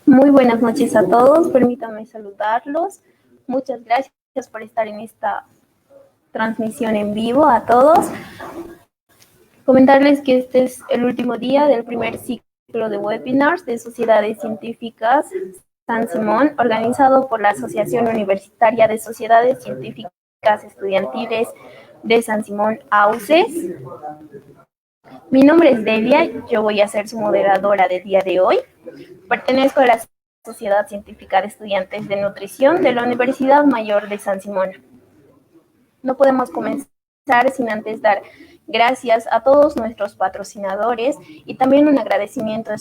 Muy buenas noches a todos, permítanme saludarlos. Muchas gracias por estar en esta transmisión en vivo a todos. Comentarles que este es el último día del primer ciclo de webinars de Sociedades Científicas San Simón, organizado por la Asociación Universitaria de Sociedades Científicas Estudiantiles de San Simón, AUCES. Mi nombre es Delia, yo voy a ser su moderadora del día de hoy. Pertenezco a la Sociedad Científica de Estudiantes de Nutrición de la Universidad Mayor de San Simón. No podemos comenzar sin antes dar gracias a todos nuestros patrocinadores y también un agradecimiento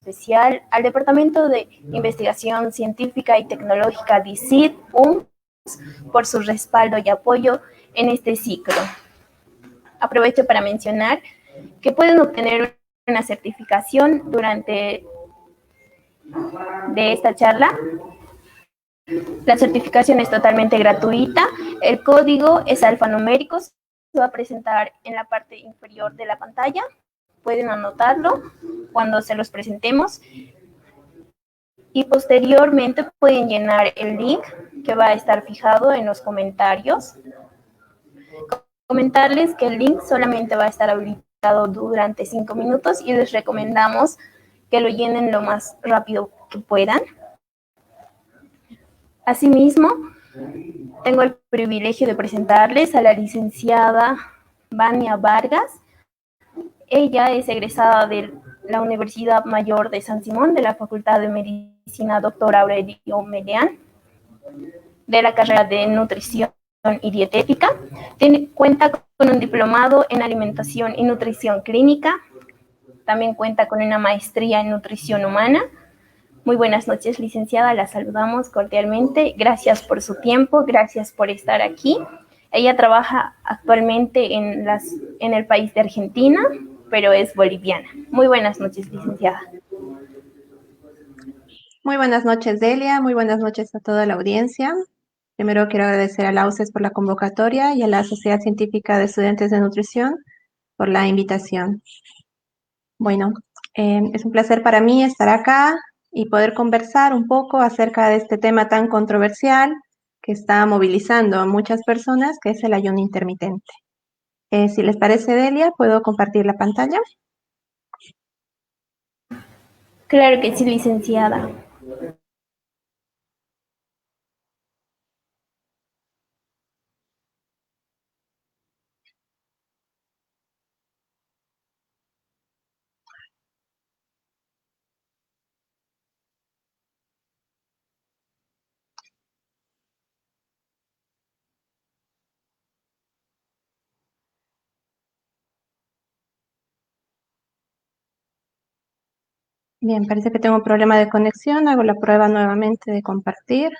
especial al Departamento de Investigación Científica y Tecnológica DICIT, por su respaldo y apoyo en este ciclo. Aprovecho para mencionar que pueden obtener una certificación durante de esta charla. La certificación es totalmente gratuita. El código es alfanumérico. Se va a presentar en la parte inferior de la pantalla. Pueden anotarlo cuando se los presentemos. Y posteriormente pueden llenar el link que va a estar fijado en los comentarios. Comentarles que el link solamente va a estar habilitado durante 5 minutos y les recomendamos que lo llenen lo más rápido que puedan. Asimismo, tengo el privilegio de presentarles a la licenciada Vania Vargas. Ella es egresada de la Universidad Mayor de San Simón, de la Facultad de Medicina Dr. Aurelio Meleán, de la carrera de Nutrición y Dietética. Cuenta con un diplomado en Alimentación y Nutrición Clínica. También cuenta con una maestría en Nutrición Humana. Muy buenas noches, licenciada, la saludamos cordialmente. Gracias por su tiempo, gracias por estar aquí. Ella trabaja actualmente en el país de Argentina, pero es boliviana. Muy buenas noches, licenciada. Muy buenas noches, Delia. Muy buenas noches a toda la audiencia. Primero quiero agradecer a la AUCES por la convocatoria y a la Sociedad Científica de Estudiantes de Nutrición por la invitación. Bueno, es un placer para mí estar acá y poder conversar un poco acerca de este tema tan controversial que está movilizando a muchas personas, que es el ayuno intermitente. Si les parece, Delia, ¿puedo compartir la pantalla? Claro que sí, licenciada. Bien, parece que tengo un problema de conexión. Hago la prueba nuevamente de compartir.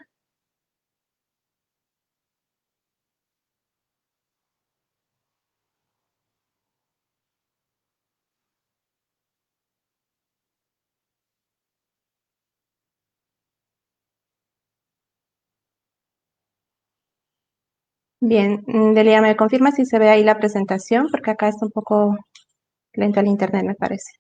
Bien, Delia, ¿me confirma si se ve ahí la presentación? Porque acá está un poco lento el internet, me parece.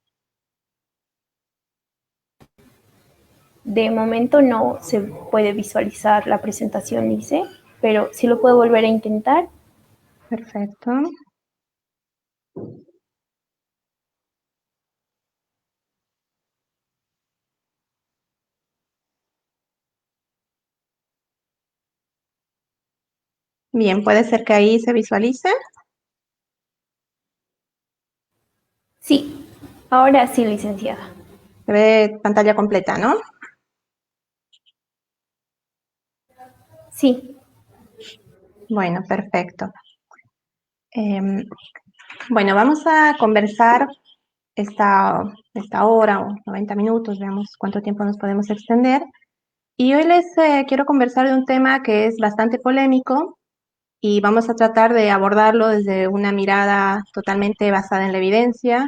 De momento no se puede visualizar la presentación, Lice, pero sí lo puedo volver a intentar. Perfecto. Bien, puede ser que ahí se visualice. Sí, ahora sí, licenciada. Se ve pantalla completa, ¿no? Sí. Bueno, perfecto. Bueno, vamos a conversar esta hora o 90 minutos, veamos cuánto tiempo nos podemos extender. Y hoy les quiero conversar de un tema que es bastante polémico y vamos a tratar de abordarlo desde una mirada totalmente basada en la evidencia,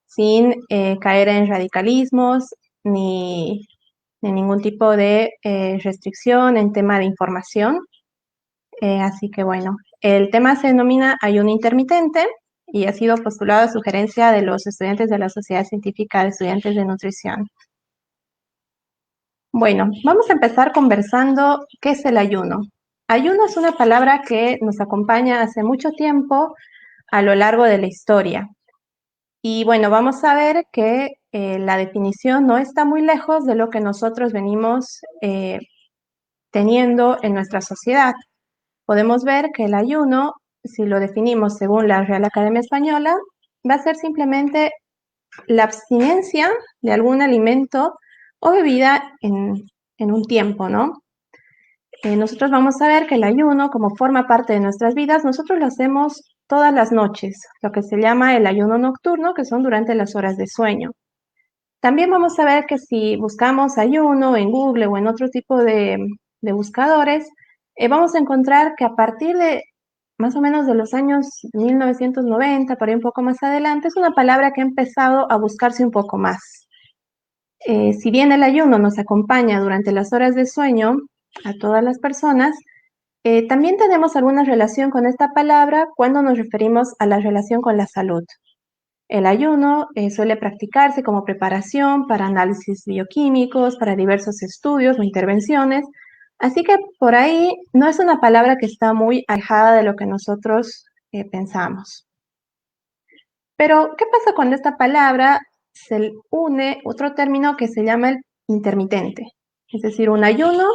sin caer en radicalismos ni ningún tipo de restricción en tema de información. Así que bueno, el tema se denomina ayuno intermitente y ha sido postulado a sugerencia de los estudiantes de la Sociedad Científica de Estudiantes de Nutrición. Bueno, vamos a empezar conversando qué es el ayuno. Ayuno es una palabra que nos acompaña hace mucho tiempo a lo largo de la historia. Y bueno, vamos a ver que la definición no está muy lejos de lo que nosotros venimos teniendo en nuestra sociedad. Podemos ver que el ayuno, si lo definimos según la Real Academia Española, va a ser simplemente la abstinencia de algún alimento o bebida en un tiempo, ¿no? Nosotros vamos a ver que el ayuno, como forma parte de nuestras vidas, nosotros lo hacemos todas las noches, lo que se llama el ayuno nocturno, que son durante las horas de sueño. También vamos a ver que si buscamos ayuno en Google o en otro tipo de buscadores, vamos a encontrar que a partir de más o menos de los años 1990, por ahí un poco más adelante, es una palabra que ha empezado a buscarse un poco más. Si bien el ayuno nos acompaña durante las horas de sueño a todas las personas, también tenemos alguna relación con esta palabra cuando nos referimos a la relación con la salud. El ayuno suele practicarse como preparación para análisis bioquímicos, para diversos estudios o intervenciones, así que por ahí no es una palabra que está muy alejada de lo que nosotros pensamos. Pero, ¿qué pasa cuando esta palabra se une otro término que se llama el intermitente? Es decir, un ayuno,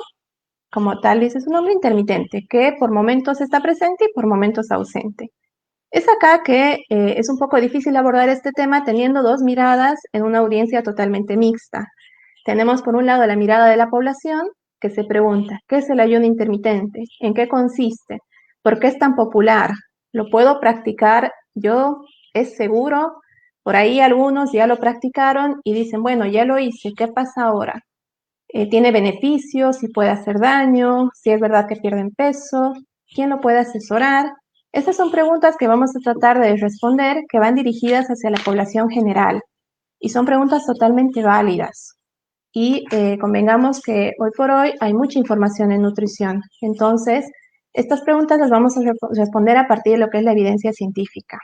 como tal, dice su nombre, intermitente, que por momentos está presente y por momentos ausente. Es acá que es un poco difícil abordar este tema teniendo dos miradas en una audiencia totalmente mixta. Tenemos por un lado la mirada de la población que se pregunta, ¿qué es el ayuno intermitente? ¿En qué consiste? ¿Por qué es tan popular? ¿Lo puedo practicar yo? ¿Es seguro? Por ahí algunos ya lo practicaron y dicen, bueno, ya lo hice, ¿qué pasa ahora? ¿Tiene beneficios? ¿Si puede hacer daño? ¿Si es verdad que pierden peso? ¿Quién lo puede asesorar? Estas son preguntas que vamos a tratar de responder que van dirigidas hacia la población general y son preguntas totalmente válidas. Y convengamos que hoy por hoy hay mucha información en nutrición. Entonces, estas preguntas las vamos a responder a partir de lo que es la evidencia científica.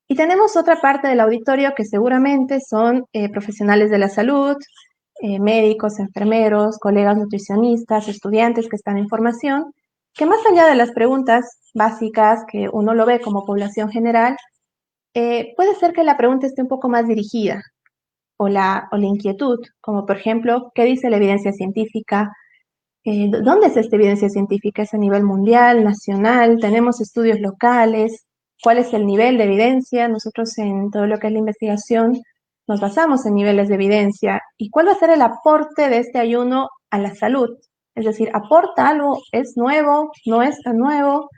Y tenemos otra parte del auditorio que seguramente son profesionales de la salud, médicos, enfermeros, colegas nutricionistas, estudiantes que están en formación, que más allá de las preguntas básicas que uno lo ve como población general, puede ser que la pregunta esté un poco más dirigida o la inquietud, como por ejemplo, ¿qué dice la evidencia científica? ¿Dónde es esta evidencia científica? ¿Es a nivel mundial, nacional? ¿Tenemos estudios locales? ¿Cuál es el nivel de evidencia? Nosotros en todo lo que es la investigación nos basamos en niveles de evidencia. ¿Y cuál va a ser el aporte de este ayuno a la salud? Es decir, ¿aporta algo? ¿Es nuevo? ¿No es tan nuevo?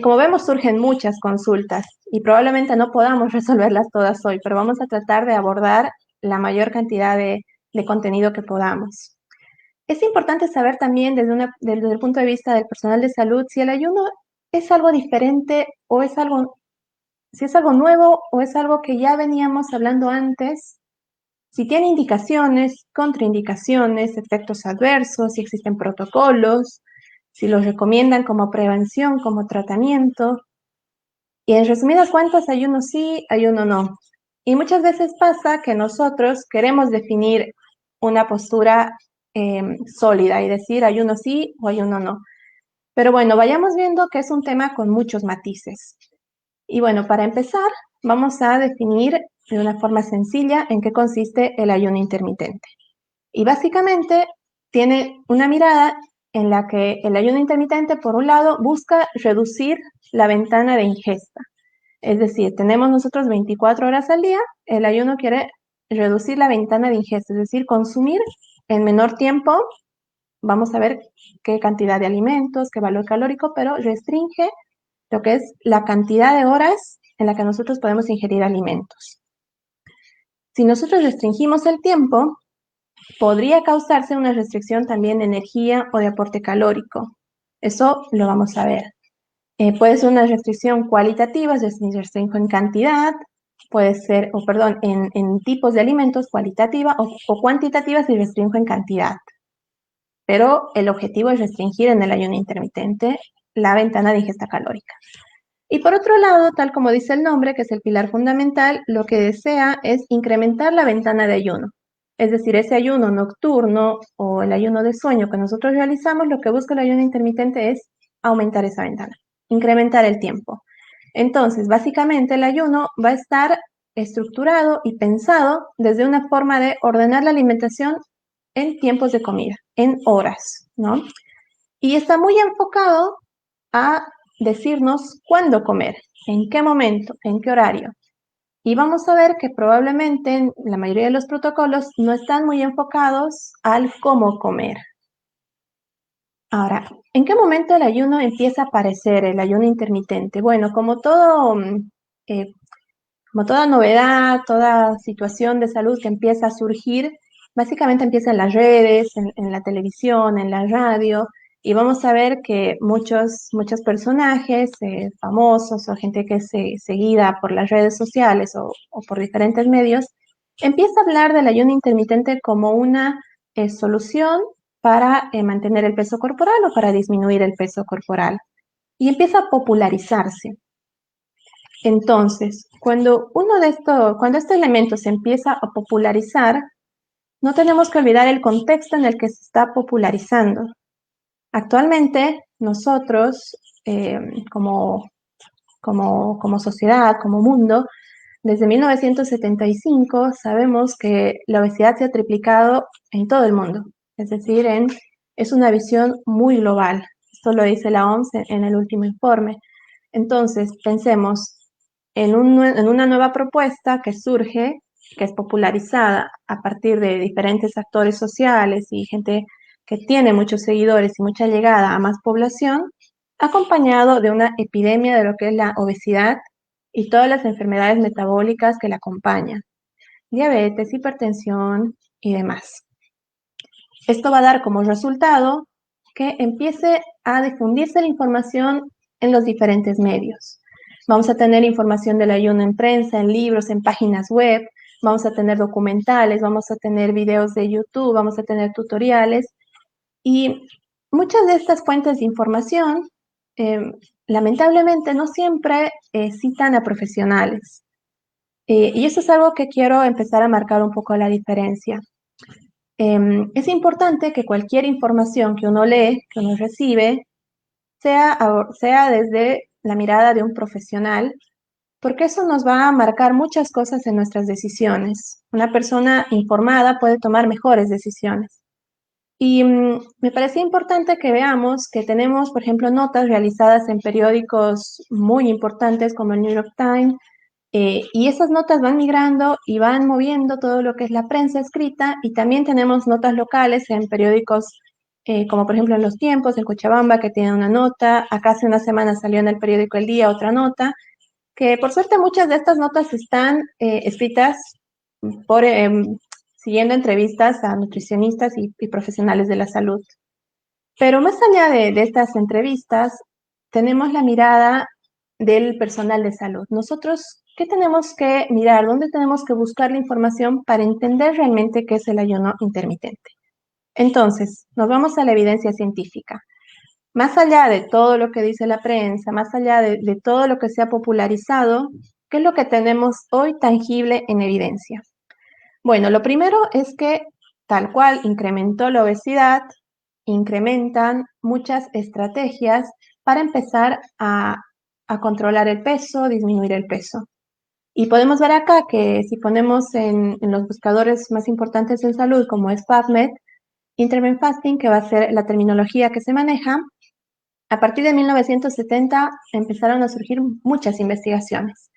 Como vemos, surgen muchas consultas y probablemente no podamos resolverlas todas hoy, pero vamos a tratar de abordar la mayor cantidad de contenido que podamos. Es importante saber también desde el punto de vista del personal de salud si el ayuno es algo diferente o si es algo nuevo o es algo que ya veníamos hablando antes, si tiene indicaciones, contraindicaciones, efectos adversos, si existen protocolos, si los recomiendan como prevención, como tratamiento. Y en resumidas cuentas, ayuno sí, ayuno no. Y muchas veces pasa que nosotros queremos definir una postura sólida y decir ayuno sí o ayuno no. Pero bueno, vayamos viendo que es un tema con muchos matices. Y bueno, para empezar, vamos a definir de una forma sencilla en qué consiste el ayuno intermitente. Y básicamente tiene una mirada en la que el ayuno intermitente, por un lado, busca reducir la ventana de ingesta. Es decir, tenemos nosotros 24 horas al día, el ayuno quiere reducir la ventana de ingesta, es decir, consumir en menor tiempo, vamos a ver qué cantidad de alimentos, qué valor calórico, pero restringe lo que es la cantidad de horas en la que nosotros podemos ingerir alimentos. Si nosotros restringimos el tiempo, podría causarse una restricción también de energía o de aporte calórico. Eso lo vamos a ver. Puede ser una restricción cualitativa, es decir, restringo en cantidad, puede ser, en tipos de alimentos, cualitativa o cuantitativa si restringo en cantidad. Pero el objetivo es restringir en el ayuno intermitente la ventana de ingesta calórica. Y por otro lado, tal como dice el nombre, que es el pilar fundamental, lo que desea es incrementar la ventana de ayuno. Es decir, ese ayuno nocturno o el ayuno de sueño que nosotros realizamos, lo que busca el ayuno intermitente es aumentar esa ventana, incrementar el tiempo. Entonces, básicamente el ayuno va a estar estructurado y pensado desde una forma de ordenar la alimentación en tiempos de comida, en horas, ¿no? Y está muy enfocado a decirnos cuándo comer, en qué momento, en qué horario. Y vamos a ver que probablemente la mayoría de los protocolos no están muy enfocados al cómo comer. Ahora, ¿en qué momento el ayuno empieza a aparecer, el ayuno intermitente? Bueno, eh, como toda novedad, toda situación de salud que empieza a surgir, básicamente empieza en las redes, en la televisión, en la radio, y vamos a ver que muchos personajes famosos o gente que es seguida por las redes sociales o por diferentes medios, empieza a hablar del ayuno intermitente como una solución para mantener el peso corporal o para disminuir el peso corporal. Y empieza a popularizarse. Entonces, cuando este elemento se empieza a popularizar, no tenemos que olvidar el contexto en el que se está popularizando. Actualmente, nosotros, eh, como, como sociedad, como mundo, desde 1975 sabemos que la obesidad se ha triplicado en todo el mundo. Es decir, es una visión muy global. Esto lo dice la OMS en el último informe. Entonces, pensemos en una nueva propuesta que surge, que es popularizada a partir de diferentes actores sociales y gente que tiene muchos seguidores y mucha llegada a más población, acompañado de una epidemia de lo que es la obesidad y todas las enfermedades metabólicas que la acompañan, diabetes, hipertensión y demás. Esto va a dar como resultado que empiece a difundirse la información en los diferentes medios. Vamos a tener información del ayuno en prensa, en libros, en páginas web, vamos a tener documentales, vamos a tener videos de YouTube, vamos a tener tutoriales y muchas de estas fuentes de información lamentablemente no siempre citan a profesionales. Y eso es algo que quiero empezar a marcar un poco la diferencia. Es importante que cualquier información que uno lee, que uno recibe, sea desde la mirada de un profesional, porque eso nos va a marcar muchas cosas en nuestras decisiones. Una persona informada puede tomar mejores decisiones. Y me parecía importante que veamos que tenemos, por ejemplo, notas realizadas en periódicos muy importantes como el New York Times, y esas notas van migrando y van moviendo todo lo que es la prensa escrita, y también tenemos notas locales en periódicos como por ejemplo en Los Tiempos, en Cochabamba, que tiene una nota. Acá hace una semana salió en el periódico El Día otra nota, que por suerte muchas de estas notas están escritas por, siguiendo entrevistas a nutricionistas y profesionales de la salud. Pero más allá de estas entrevistas, tenemos la mirada del personal de salud. Nosotros, ¿qué tenemos que mirar? ¿Dónde tenemos que buscar la información para entender realmente qué es el ayuno intermitente? Entonces, nos vamos a la evidencia científica. Más allá de todo lo que dice la prensa, más allá de todo lo que se ha popularizado, ¿qué es lo que tenemos hoy tangible en evidencia? Bueno, lo primero es que tal cual incrementó la obesidad, incrementan muchas estrategias para empezar a controlar el peso, disminuir el peso. Y podemos ver acá que si ponemos en los buscadores más importantes en salud, como es PubMed, Intermittent Fasting, que va a ser la terminología que se maneja, a partir de 1970 empezaron a surgir muchas investigaciones.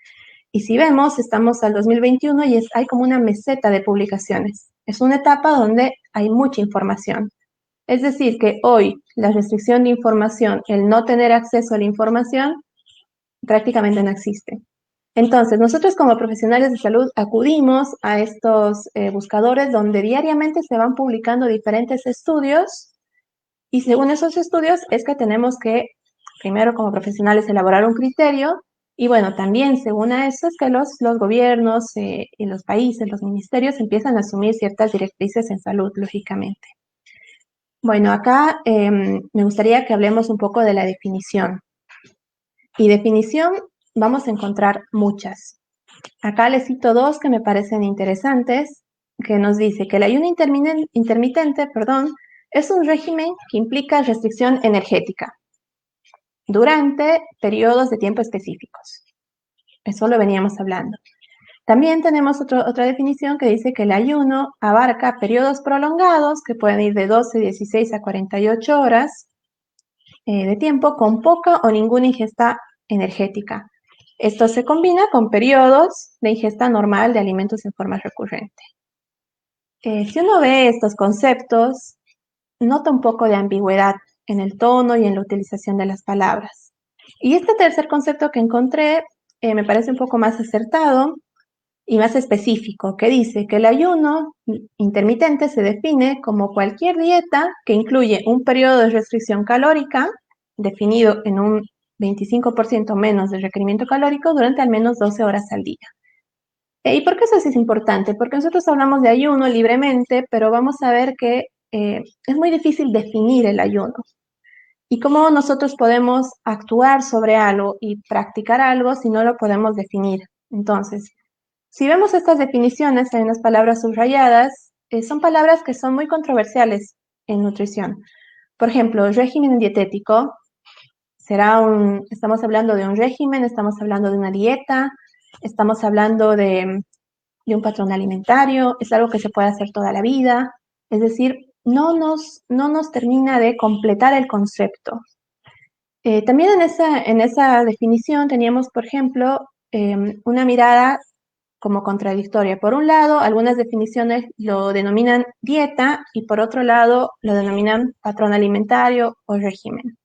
Y si vemos, estamos al 2021 y hay como una meseta de publicaciones. Es una etapa donde hay mucha información. Es decir, que hoy la restricción de información, el no tener acceso a la información, prácticamente no existe. Entonces, nosotros como profesionales de salud acudimos a estos buscadores donde diariamente se van publicando diferentes estudios, y según esos estudios es que tenemos que, primero como profesionales, elaborar un criterio, y bueno, también según a eso es que los gobiernos y los países, los ministerios empiezan a asumir ciertas directrices en salud, lógicamente. Bueno, acá me gustaría que hablemos un poco de la definición. Y definición, vamos a encontrar muchas. Acá les cito dos que me parecen interesantes, que nos dice que el ayuno intermitente, es un régimen que implica restricción energética durante periodos de tiempo específicos. Eso lo veníamos hablando. También tenemos otra definición que dice que el ayuno abarca periodos prolongados que pueden ir de 12, 16 a 48 horas de tiempo con poca o ninguna ingesta energética. Esto se combina con periodos de ingesta normal de alimentos en forma recurrente. Si uno ve estos conceptos, nota un poco de ambigüedad en el tono y en la utilización de las palabras. Y este tercer concepto que encontré me parece un poco más acertado y más específico, que dice que el ayuno intermitente se define como cualquier dieta que incluye un periodo de restricción calórica definido en un 25% menos de requerimiento calórico durante al menos 12 horas al día. ¿Y por qué eso sí es importante? Porque nosotros hablamos de ayuno libremente, pero vamos a ver que es muy difícil definir el ayuno. ¿Y cómo nosotros podemos actuar sobre algo y practicar algo si no lo podemos definir? Entonces, si vemos estas definiciones, hay unas palabras subrayadas, son palabras que son muy controversiales en nutrición. Por ejemplo, régimen dietético estamos hablando de un régimen, estamos hablando de una dieta, estamos hablando de un patrón alimentario, es algo que se puede hacer toda la vida, es decir, no nos termina de completar el concepto. También en esa definición teníamos, por ejemplo, una mirada como contradictoria. Por un lado, algunas definiciones lo denominan dieta y por otro lado lo denominan patrón alimentario o régimen.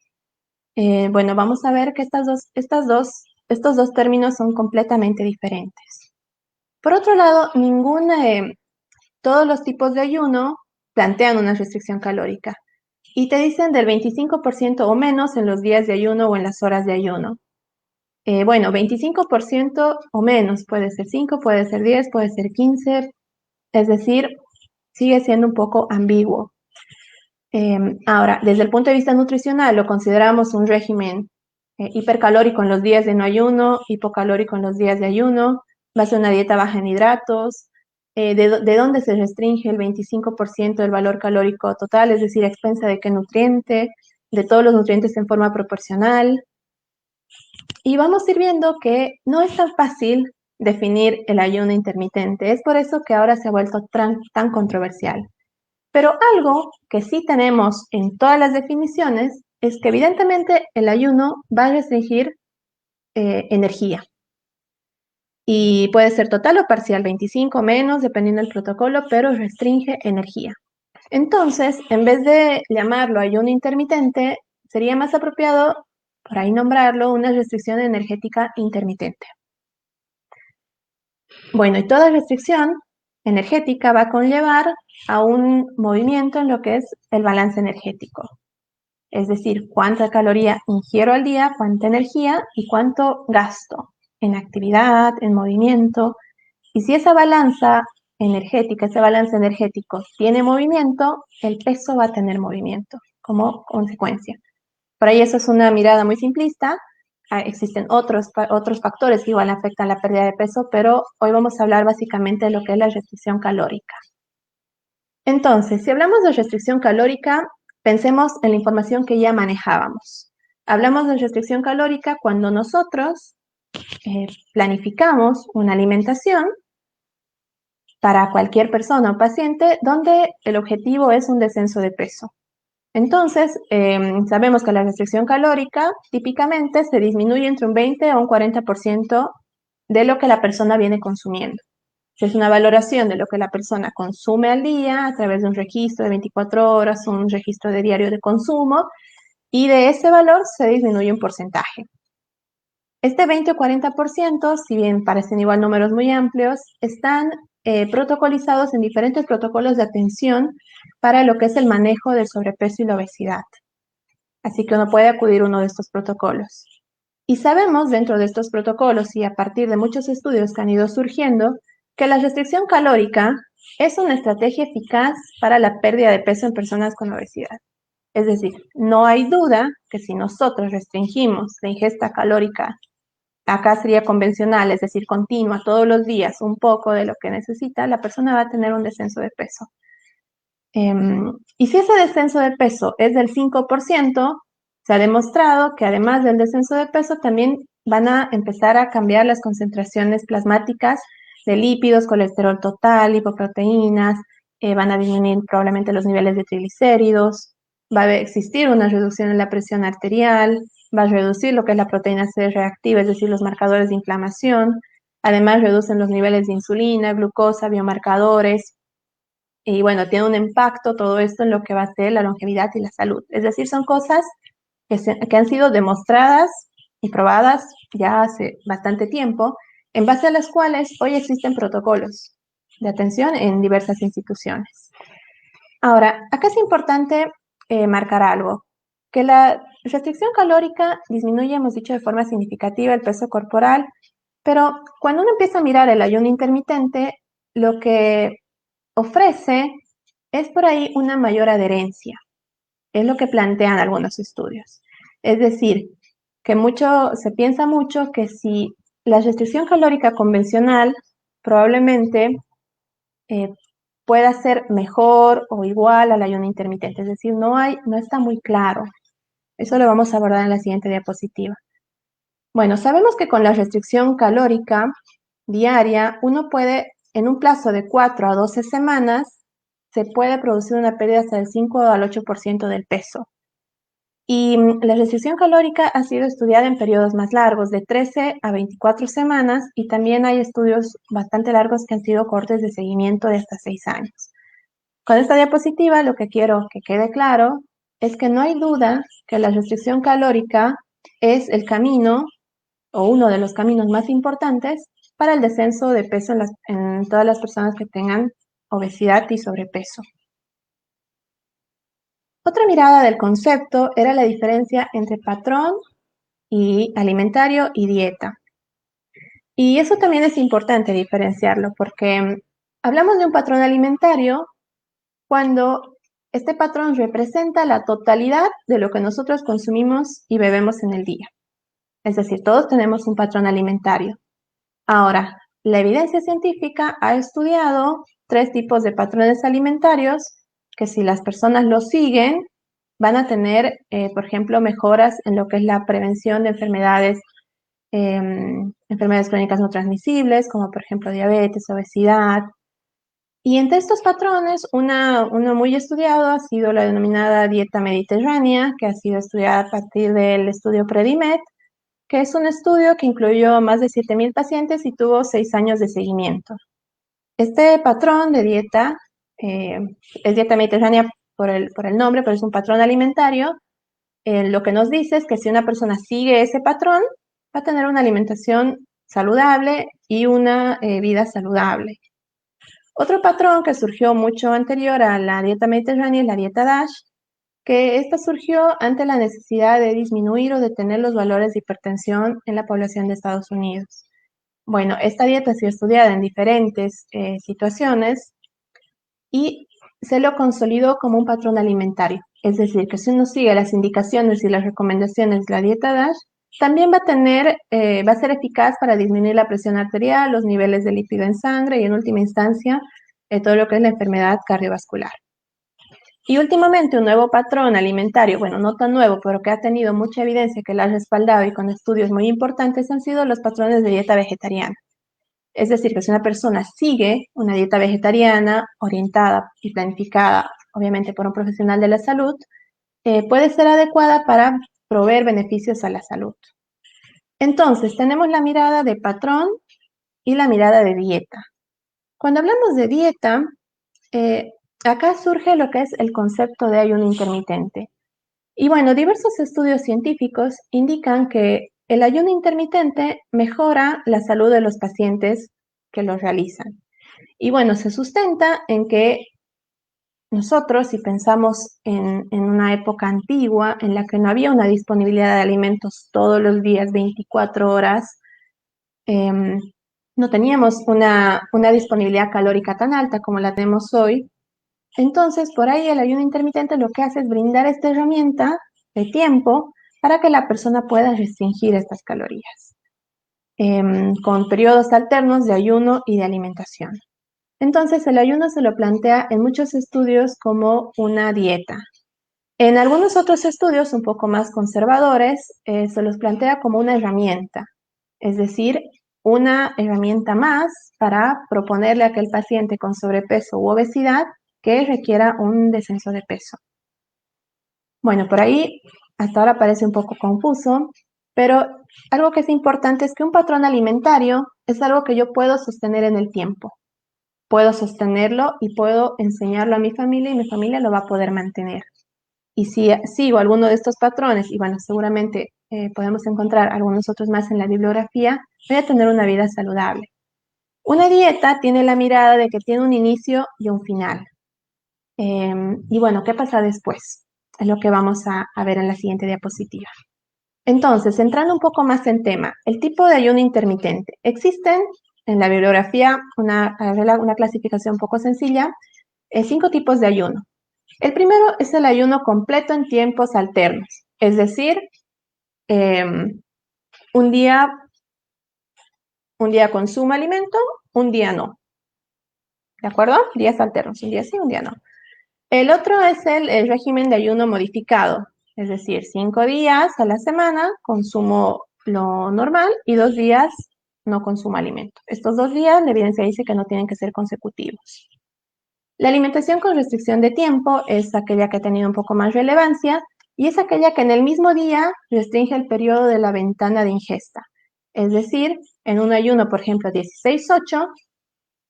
Bueno, vamos a ver que estos dos términos son completamente diferentes. Por otro lado, todos los tipos de ayuno plantean una restricción calórica y te dicen del 25% o menos en los días de ayuno o en las horas de ayuno. Bueno, 25% o menos, puede ser 5, puede ser 10, puede ser 15, es decir, sigue siendo un poco ambiguo. Ahora, desde el punto de vista nutricional, lo consideramos un régimen hipercalórico en los días de no ayuno, hipocalórico en los días de ayuno, va a ser una dieta baja en hidratos, de dónde se restringe el 25% del valor calórico total, es decir, a expensa de qué nutriente, de todos los nutrientes en forma proporcional. Y vamos a ir viendo que no es tan fácil definir el ayuno intermitente, es por eso que ahora se ha vuelto tan controversial. Pero algo que sí tenemos en todas las definiciones es que evidentemente el ayuno va a restringir energía. Y puede ser total o parcial, 25 menos, dependiendo del protocolo, pero restringe energía. Entonces, en vez de llamarlo ayuno intermitente, sería más apropiado, por ahí nombrarlo, una restricción energética intermitente. Bueno, y toda restricción energética va a conllevar a un movimiento en lo que es el balance energético. Es decir, cuánta caloría ingiero al día, cuánta energía y cuánto gasto en actividad, en movimiento. Y si esa balanza energética, ese balance energético tiene movimiento, el peso va a tener movimiento como consecuencia. Por ahí eso es una mirada muy simplista. Existen otros factores que igual afectan la pérdida de peso, pero hoy vamos a hablar básicamente de lo que es la restricción calórica. Entonces, si hablamos de restricción calórica, pensemos en la información que ya manejábamos. Hablamos de restricción calórica cuando nosotros planificamos una alimentación para cualquier persona o paciente donde el objetivo es un descenso de peso. Entonces, sabemos que la restricción calórica típicamente se disminuye entre un 20 o un 40% de lo que la persona viene consumiendo. Es una valoración de lo que la persona consume al día a través de un registro de 24 horas, un registro de diario de consumo, y de ese valor se disminuye un porcentaje. Este 20 o 40%, si bien parecen igual números muy amplios, están protocolizados en diferentes protocolos de atención para lo que es el manejo del sobrepeso y la obesidad. Así que uno puede acudir a uno de estos protocolos. Y sabemos dentro de estos protocolos y a partir de muchos estudios que han ido surgiendo, que la restricción calórica es una estrategia eficaz para la pérdida de peso en personas con obesidad. Es decir, no hay duda que si nosotros restringimos la ingesta calórica, acá sería convencional, es decir, continua, todos los días, un poco de lo que necesita, la persona va a tener un descenso de peso. Y si ese descenso de peso es del 5%, se ha demostrado que además del descenso de peso también van a empezar a cambiar las concentraciones plasmáticas de lípidos, colesterol total, lipoproteínas, van a disminuir probablemente los niveles de triglicéridos, va a existir una reducción en la presión arterial, va a reducir lo que es la proteína C reactiva, es decir, los marcadores de inflamación, además reducen los niveles de insulina, glucosa, biomarcadores, y bueno, tiene un impacto todo esto en lo que va a ser la longevidad y la salud. Es decir, son cosas que han sido demostradas y probadas ya hace bastante tiempo, en base a las cuales hoy existen protocolos de atención en diversas instituciones. Ahora, acá es importante marcar algo, que la restricción calórica disminuye, hemos dicho, de forma significativa el peso corporal, pero cuando uno empieza a mirar el ayuno intermitente, lo que ofrece es por ahí una mayor adherencia, es lo que plantean algunos estudios. Es decir, que se piensa mucho que si la restricción calórica convencional probablemente eh, pueda ser mejor o igual al ayuno intermitente, es decir, no está muy claro. Eso lo vamos a abordar en la siguiente diapositiva. Bueno, sabemos que con la restricción calórica diaria, uno puede, en un plazo de 4 a 12 semanas, se puede producir una pérdida hasta del 5 al 8% del peso. Y la restricción calórica ha sido estudiada en periodos más largos, de 13 a 24 semanas, y también hay estudios bastante largos que han sido cortes de seguimiento de hasta 6 años. Con esta diapositiva lo que quiero que quede claro es que no hay duda que la restricción calórica es el camino o uno de los caminos más importantes para el descenso de peso en todas las personas que tengan obesidad y sobrepeso. Otra mirada del concepto era la diferencia entre patrón y alimentario y dieta. Y eso también es importante diferenciarlo porque hablamos de un patrón alimentario cuando este patrón representa la totalidad de lo que nosotros consumimos y bebemos en el día. Es decir, todos tenemos un patrón alimentario. Ahora, la evidencia científica ha estudiado 3 tipos de patrones alimentarios que si las personas los siguen, van a tener, por ejemplo, mejoras en lo que es la prevención de enfermedades crónicas no transmisibles, como por ejemplo diabetes, obesidad. Y entre estos patrones, uno muy estudiado ha sido la denominada dieta mediterránea, que ha sido estudiada a partir del estudio Predimed, que es un estudio que incluyó más de 7.000 pacientes y tuvo 6 años de seguimiento. Este patrón de dieta es dieta mediterránea por el nombre, pero es un patrón alimentario. Lo que nos dice es que si una persona sigue ese patrón, va a tener una alimentación saludable y una vida saludable. Otro patrón que surgió mucho anterior a la dieta mediterránea es la dieta DASH, que esta surgió ante la necesidad de disminuir o detener los valores de hipertensión en la población de Estados Unidos. Bueno, esta dieta ha sido estudiada en diferentes situaciones y se lo consolidó como un patrón alimentario. Es decir, que si uno sigue las indicaciones y las recomendaciones de la dieta DASH, también va a ser eficaz para disminuir la presión arterial, los niveles de lípido en sangre y en última instancia todo lo que es la enfermedad cardiovascular. Y últimamente un nuevo patrón alimentario, bueno, no tan nuevo, pero que ha tenido mucha evidencia que la ha respaldado y con estudios muy importantes han sido los patrones de dieta vegetariana. Es decir, que si una persona sigue una dieta vegetariana orientada y planificada, obviamente por un profesional de la salud, puede ser adecuada para proveer beneficios a la salud. Entonces, tenemos la mirada de patrón y la mirada de dieta. Cuando hablamos de dieta, acá surge lo que es el concepto de ayuno intermitente. Y bueno, diversos estudios científicos indican que el ayuno intermitente mejora la salud de los pacientes que lo realizan. Y bueno, se sustenta en que nosotros, si pensamos en una época antigua en la que no había una disponibilidad de alimentos todos los días, 24 horas, no teníamos una disponibilidad calórica tan alta como la tenemos hoy, Entonces, por ahí el ayuno intermitente lo que hace es brindar esta herramienta de tiempo para que la persona pueda restringir estas calorías, con periodos alternos de ayuno y de alimentación. Entonces, el ayuno se lo plantea en muchos estudios como una dieta. En algunos otros estudios un poco más conservadores, se los plantea como una herramienta, es decir, una herramienta más para proponerle a aquel paciente con sobrepeso u obesidad que requiera un descenso de peso. Bueno, por ahí hasta ahora parece un poco confuso, pero algo que es importante es que un patrón alimentario es algo que yo puedo sostener en el tiempo. Puedo sostenerlo y puedo enseñarlo a mi familia y mi familia lo va a poder mantener. Y si sigo alguno de estos patrones, y bueno, seguramente podemos encontrar algunos otros más en la bibliografía, voy a tener una vida saludable. Una dieta tiene la mirada de que tiene un inicio y un final. Y bueno, ¿qué pasa después? Es lo que vamos a ver en la siguiente diapositiva. Entonces, entrando un poco más en tema, el tipo de ayuno intermitente. Existen en la bibliografía una clasificación un poco sencilla, 5 tipos de ayuno. El primero es el ayuno completo en tiempos alternos, es decir, un día consumo alimento, un día no. ¿De acuerdo? Días alternos, un día sí, un día no. El otro es el régimen de ayuno modificado, es decir, 5 días a la semana consumo lo normal y 2 días no consumo alimento. Estos 2 días la evidencia dice que no tienen que ser consecutivos. La alimentación con restricción de tiempo es aquella que ha tenido un poco más relevancia y es aquella que en el mismo día restringe el periodo de la ventana de ingesta. Es decir, en un ayuno, por ejemplo, 16-8,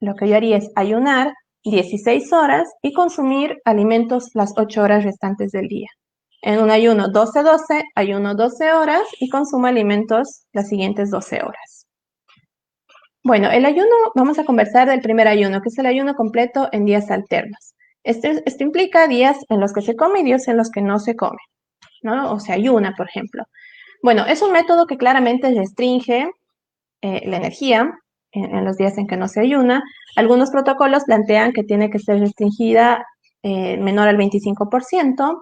lo que yo haría es ayunar 16 horas y consumir alimentos las 8 horas restantes del día. En un ayuno 12-12, ayuno 12 horas y consumo alimentos las siguientes 12 horas. Bueno, el ayuno, vamos a conversar del primer ayuno, que es el ayuno completo en días alternos. Esto implica días en los que se come y días en los que no se come, ¿no? O se ayuna, por ejemplo. Bueno, es un método que claramente restringe la energía en los días en que no se ayuna. Algunos protocolos plantean que tiene que ser restringida menor al 25%.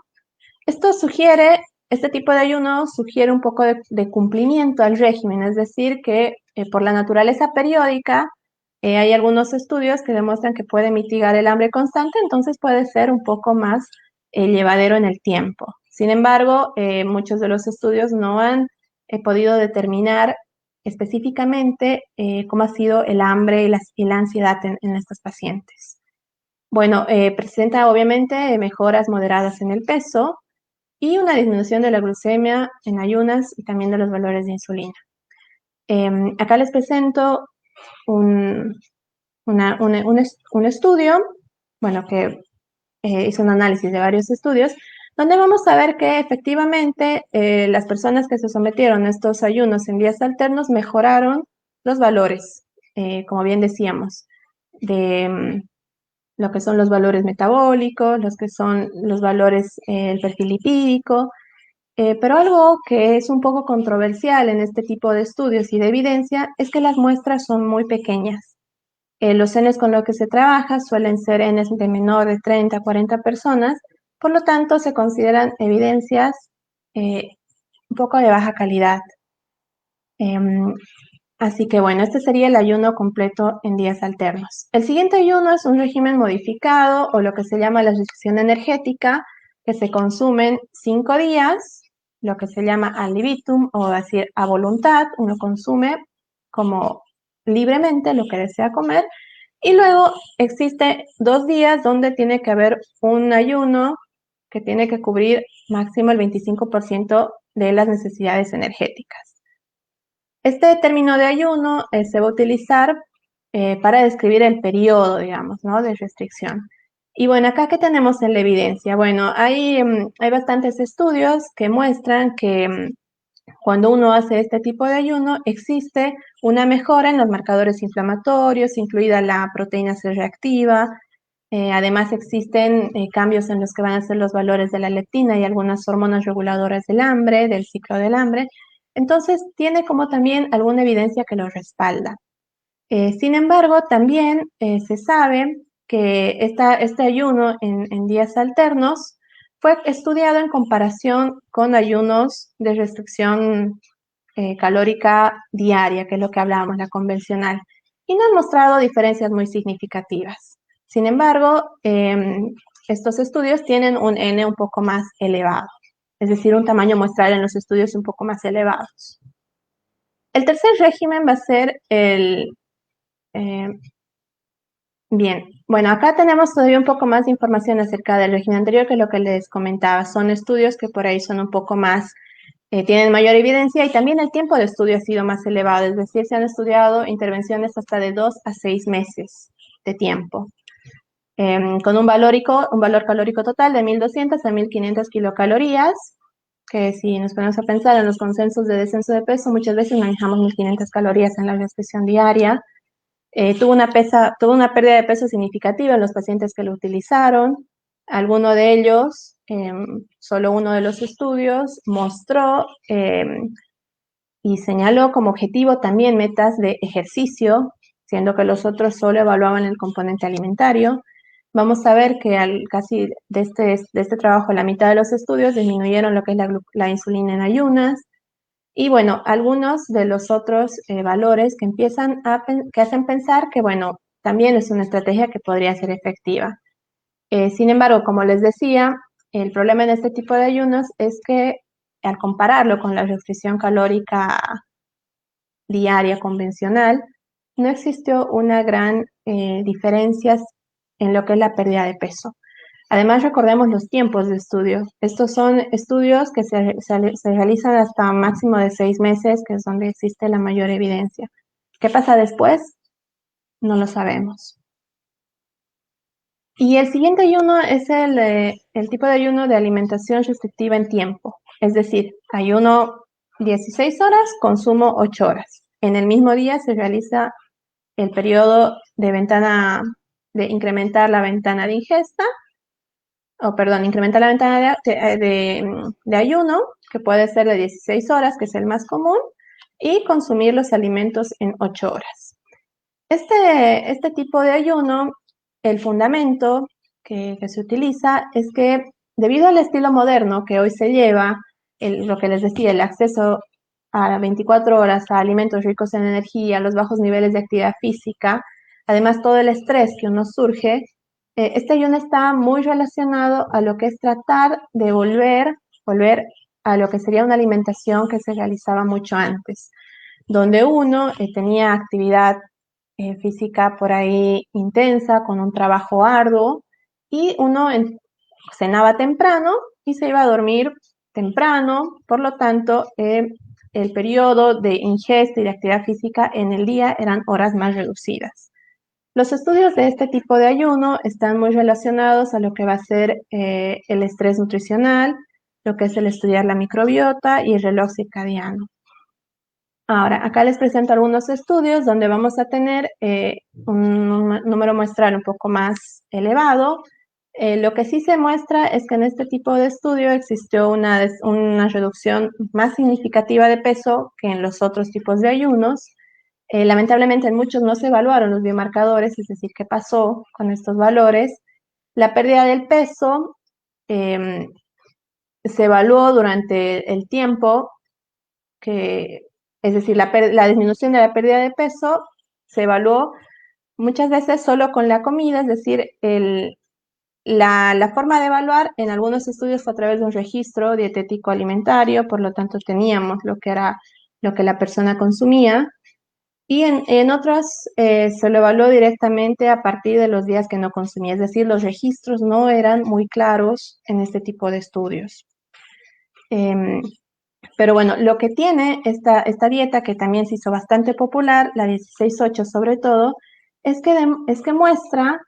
Esto sugiere, este tipo de ayuno sugiere un poco de cumplimiento al régimen, es decir, que por la naturaleza periódica hay algunos estudios que demuestran que puede mitigar el hambre constante, entonces puede ser un poco más llevadero en el tiempo. Sin embargo, muchos de los estudios no han podido determinar específicamente cómo ha sido el hambre y la ansiedad en estos pacientes. Bueno, presenta obviamente mejoras moderadas en el peso, y una disminución de la glucemia en ayunas y también de los valores de insulina. Acá les presento un estudio, bueno, que hizo un análisis de varios estudios, donde vamos a ver que efectivamente las personas que se sometieron a estos ayunos en días alternos mejoraron los valores, como bien decíamos, de lo que son los valores metabólicos, los que son los valores, el perfil lipídico, pero algo que es un poco controversial en este tipo de estudios y de evidencia es que las muestras son muy pequeñas. Los Ns con los que se trabaja suelen ser Ns de menor de 30 a 40 personas, por lo tanto se consideran evidencias un poco de baja calidad. Así que bueno, este sería el ayuno completo en días alternos. El siguiente ayuno es un régimen modificado o lo que se llama la restricción energética, que se consumen 5 días, lo que se llama ad libitum o decir a voluntad, uno consume como libremente lo que desea comer y luego existe 2 días donde tiene que haber un ayuno que tiene que cubrir máximo el 25% de las necesidades energéticas. Este término de ayuno se va a utilizar para describir el periodo, digamos, ¿no? De restricción. Y bueno, acá, ¿qué tenemos en la evidencia? Bueno, hay bastantes estudios que muestran que cuando uno hace este tipo de ayuno, existe una mejora en los marcadores inflamatorios, incluida la proteína C reactiva. Además, existen cambios en los que van a ser los valores de la leptina y algunas hormonas reguladoras del hambre, del ciclo del hambre. Entonces, tiene como también alguna evidencia que lo respalda. Sin embargo, también se sabe que este ayuno en días alternos fue estudiado en comparación con ayunos de restricción calórica diaria, que es lo que hablábamos, la convencional, y no han mostrado diferencias muy significativas. Sin embargo, estos estudios tienen un N un poco más elevado, es decir, un tamaño muestral en los estudios un poco más elevados. El tercer régimen va a ser bien, bueno, acá tenemos todavía un poco más de información acerca del régimen anterior, que es lo que les comentaba. Son estudios que por ahí son un poco más, tienen mayor evidencia, y también el tiempo de estudio ha sido más elevado, es decir, se han estudiado intervenciones hasta de 2 a 6 meses de tiempo, con un valor calórico total de 1.200 a 1.500 kilocalorías, que si nos ponemos a pensar en los consensos de descenso de peso, muchas veces manejamos 1.500 calorías en la restricción diaria. Tuvo una pérdida de peso significativa en los pacientes que lo utilizaron. Alguno de ellos, solo uno de los estudios, mostró y señaló como objetivo también metas de ejercicio, siendo que los otros solo evaluaban el componente alimentario. Vamos a ver que casi de este trabajo, la mitad de los estudios disminuyeron lo que es la insulina en ayunas. Y bueno, algunos de los otros valores que hacen pensar que, bueno, también es una estrategia que podría ser efectiva. Sin embargo, como les decía, el problema en este tipo de ayunos es que al compararlo con la restricción calórica diaria convencional, no existió una gran diferencia en lo que es la pérdida de peso. Además, recordemos los tiempos de estudio. Estos son estudios que se realizan hasta un máximo de 6 meses, que es donde existe la mayor evidencia. ¿Qué pasa después? No lo sabemos. Y el siguiente ayuno es el tipo de ayuno de alimentación restrictiva en tiempo. Es decir, ayuno 16 horas, consumo 8 horas. En el mismo día se realiza el periodo de incrementar la ventana de ingesta, incrementar la ventana de ayuno, que puede ser de 16 horas, que es el más común, y consumir los alimentos en 8 horas. Este tipo de ayuno, el fundamento que se utiliza es que debido al estilo moderno que hoy se lleva, lo que les decía, el acceso a 24 horas a alimentos ricos en energía, los bajos niveles de actividad física, además todo el estrés que uno surge, este ayuno está muy relacionado a lo que es tratar de volver a lo que sería una alimentación que se realizaba mucho antes, donde uno tenía actividad física por ahí intensa, con un trabajo arduo, y uno cenaba temprano y se iba a dormir temprano. Por lo tanto, el periodo de ingesta y de actividad física en el día eran horas más reducidas. Los estudios de este tipo de ayuno están muy relacionados a lo que va a ser el estrés nutricional, lo que es el estudiar la microbiota y el reloj circadiano. Ahora, acá les presento algunos estudios donde vamos a tener un número muestral un poco más elevado. Lo que sí se muestra es que en este tipo de estudio existió una reducción más significativa de peso que en los otros tipos de ayunos. Lamentablemente en muchos no se evaluaron los biomarcadores, es decir, qué pasó con estos valores. La pérdida del peso se evaluó durante el tiempo es decir, la disminución de la pérdida de peso se evaluó muchas veces solo con la comida, es decir, la forma de evaluar en algunos estudios fue a través de un registro dietético alimentario, por lo tanto teníamos lo que la persona consumía, y en otros se lo evaluó directamente a partir de los días que no consumía, es decir, los registros no eran muy claros en este tipo de estudios. Pero bueno, lo que tiene esta dieta, que también se hizo bastante popular, la 16-8 sobre todo, es que muestra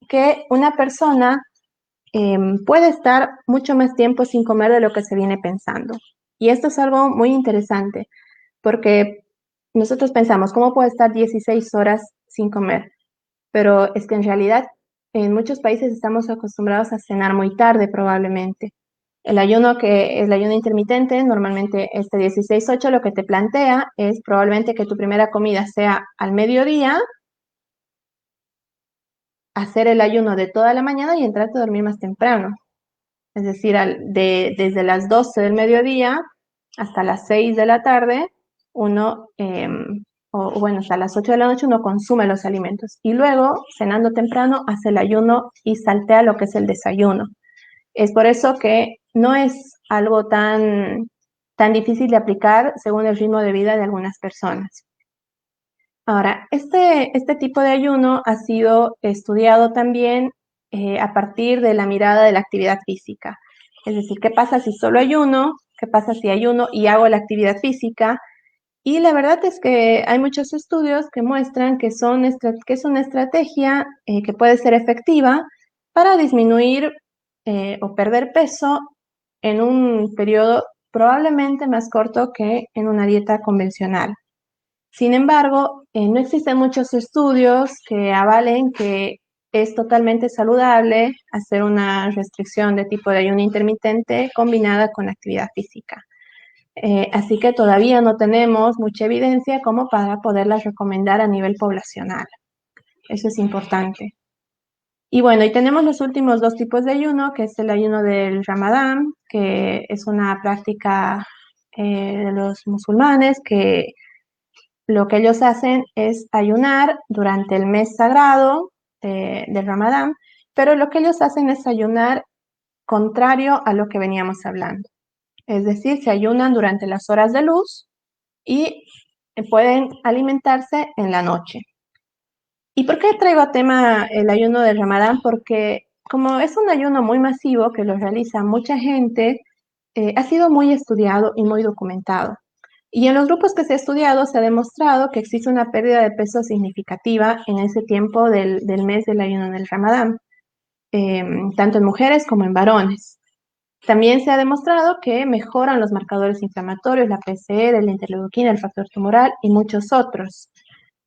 que una persona puede estar mucho más tiempo sin comer de lo que se viene pensando. Y esto es algo muy interesante, porque nosotros pensamos, ¿cómo puedo estar 16 horas sin comer? Pero es que en realidad en muchos países estamos acostumbrados a cenar muy tarde probablemente. El ayuno intermitente, normalmente este 16-8 lo que te plantea es probablemente que tu primera comida sea al mediodía, hacer el ayuno de toda la mañana y entrar a dormir más temprano. Es decir, desde las 12 del mediodía hasta las 6 de la tarde, uno, o bueno, hasta las 8 de la noche uno consume los alimentos. Y luego, cenando temprano, hace el ayuno y saltea lo que es el desayuno. Es por eso que no es algo tan difícil de aplicar según el ritmo de vida de algunas personas. Ahora, este tipo de ayuno ha sido estudiado también a partir de la mirada de la actividad física. Es decir, ¿qué pasa si solo ayuno? ¿Qué pasa si ayuno y hago la actividad física? Y la verdad es que hay muchos estudios que muestran que es una estrategia que puede ser efectiva para disminuir o perder peso en un periodo probablemente más corto que en una dieta convencional. Sin embargo, no existen muchos estudios que avalen que es totalmente saludable hacer una restricción de tipo de ayuno intermitente combinada con actividad física. Así que todavía no tenemos mucha evidencia como para poderlas recomendar a nivel poblacional. Eso es importante. Y bueno, y tenemos los últimos dos tipos de ayuno, que es el ayuno del Ramadán, que es una práctica de los musulmanes que lo que ellos hacen es ayunar durante el mes sagrado del Ramadán, pero lo que ellos hacen es ayunar contrario a lo que veníamos hablando. Es decir, se ayunan durante las horas de luz y pueden alimentarse en la noche. ¿Y por qué traigo a tema el ayuno del Ramadán? Porque como es un ayuno muy masivo que lo realiza mucha gente, ha sido muy estudiado y muy documentado. Y en los grupos que se ha estudiado se ha demostrado que existe una pérdida de peso significativa en ese tiempo del mes del ayuno del Ramadán, tanto en mujeres como en varones. También se ha demostrado que mejoran los marcadores inflamatorios, la PCR, la interleuquina, el factor tumoral y muchos otros.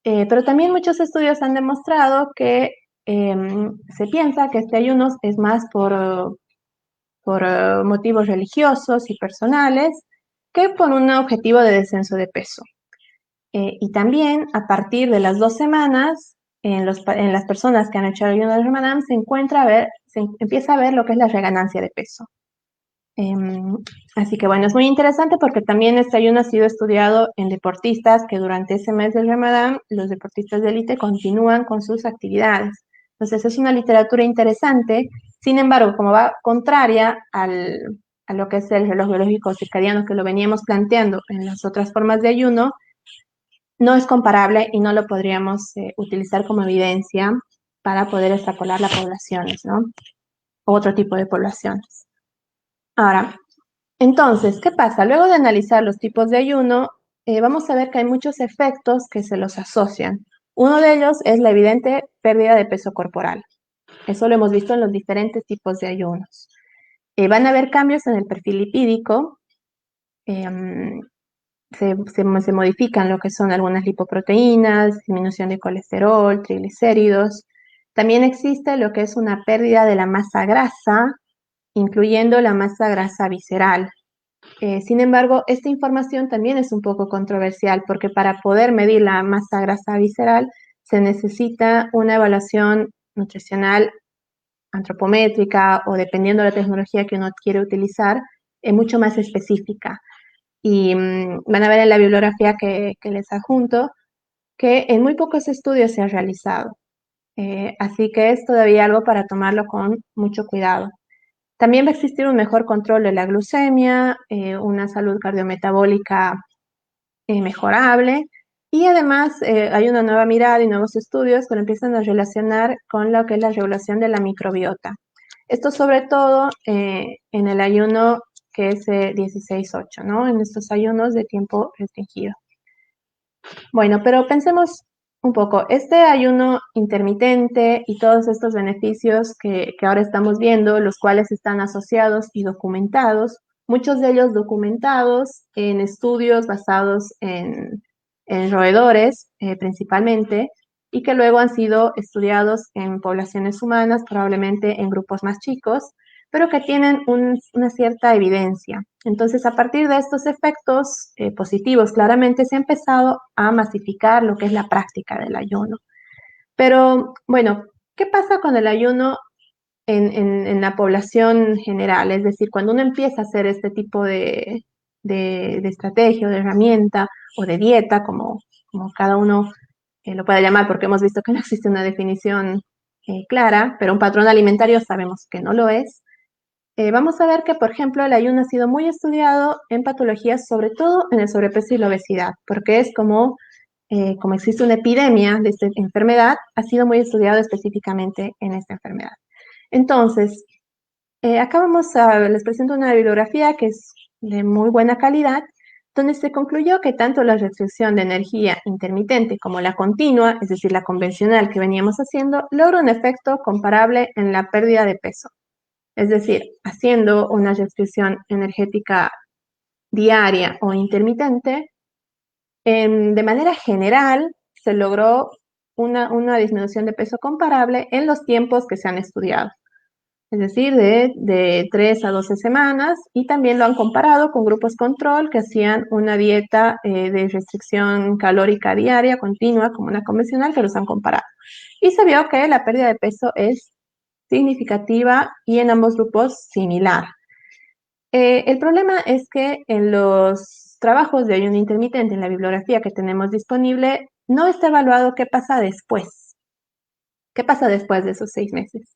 Pero también muchos estudios han demostrado que se piensa que este ayuno es más por motivos religiosos y personales que por un objetivo de descenso de peso. Y también a partir de las 2 semanas, en las personas que han hecho el ayuno del Ramadán, se empieza a ver lo que es la reganancia de peso. Así que bueno, es muy interesante porque también este ayuno ha sido estudiado en deportistas que durante ese mes del Ramadán, los deportistas de élite continúan con sus actividades. Entonces es una literatura interesante, sin embargo, como va contraria a lo que es el reloj biológico circadiano que lo veníamos planteando en las otras formas de ayuno, no es comparable y no lo podríamos utilizar como evidencia para poder extrapolar las poblaciones, ¿no? O otro tipo de poblaciones. Ahora, entonces, ¿qué pasa? Luego de analizar los tipos de ayuno, vamos a ver que hay muchos efectos que se los asocian. Uno de ellos es la evidente pérdida de peso corporal. Eso lo hemos visto en los diferentes tipos de ayunos. Van a haber cambios en el perfil lipídico, se modifican lo que son algunas lipoproteínas, disminución de colesterol, triglicéridos. También existe lo que es una pérdida de la masa grasa, incluyendo la masa grasa visceral. Sin embargo, esta información también es un poco controversial porque para poder medir la masa grasa visceral se necesita una evaluación nutricional antropométrica o dependiendo de la tecnología que uno quiere utilizar, mucho más específica. Y van a ver en la bibliografía que les adjunto que en muy pocos estudios se ha realizado. Así que es todavía algo para tomarlo con mucho cuidado. También va a existir un mejor control de la glucemia, una salud cardiometabólica mejorable y además hay una nueva mirada y nuevos estudios que lo empiezan a relacionar con lo que es la regulación de la microbiota. Esto sobre todo en el ayuno que es 16-8, ¿no? En estos ayunos de tiempo restringido. Bueno, pero pensemos un poco, este ayuno intermitente y todos estos beneficios que ahora estamos viendo, los cuales están asociados y documentados, muchos de ellos documentados en estudios basados en roedores principalmente, y que luego han sido estudiados en poblaciones humanas, probablemente en grupos más chicos, pero que tienen una cierta evidencia. Entonces, a partir de estos efectos positivos, claramente se ha empezado a masificar lo que es la práctica del ayuno. Pero, bueno, ¿Qué pasa con el ayuno en la población general? Es decir, cuando uno empieza a hacer este tipo de estrategia o de herramienta o de dieta, como cada uno lo pueda llamar, porque hemos visto que no existe una definición clara, pero un patrón alimentario sabemos que no lo es. Vamos a ver que, por ejemplo, el ayuno ha sido muy estudiado en patologías, sobre todo en el sobrepeso y la obesidad, porque es como existe una epidemia de esta enfermedad, ha sido muy estudiado específicamente en esta enfermedad. Entonces, les presento una bibliografía que es de muy buena calidad, donde se concluyó que tanto la restricción de energía intermitente como la continua, es decir, la convencional que veníamos haciendo, logra un efecto comparable en la pérdida de peso. Es decir, haciendo una restricción energética diaria o intermitente, de manera general se logró una disminución de peso comparable en los tiempos que se han estudiado, es decir, de 3 a 12 semanas, y también lo han comparado con grupos control que hacían una dieta de restricción calórica diaria continua como una convencional, que los han comparado. Y se vio que la pérdida de peso es significativa y en ambos grupos similar. El problema es que en los trabajos de ayuno intermitente, en la bibliografía que tenemos disponible, no está evaluado qué pasa después. ¿Qué pasa después de esos 6 meses?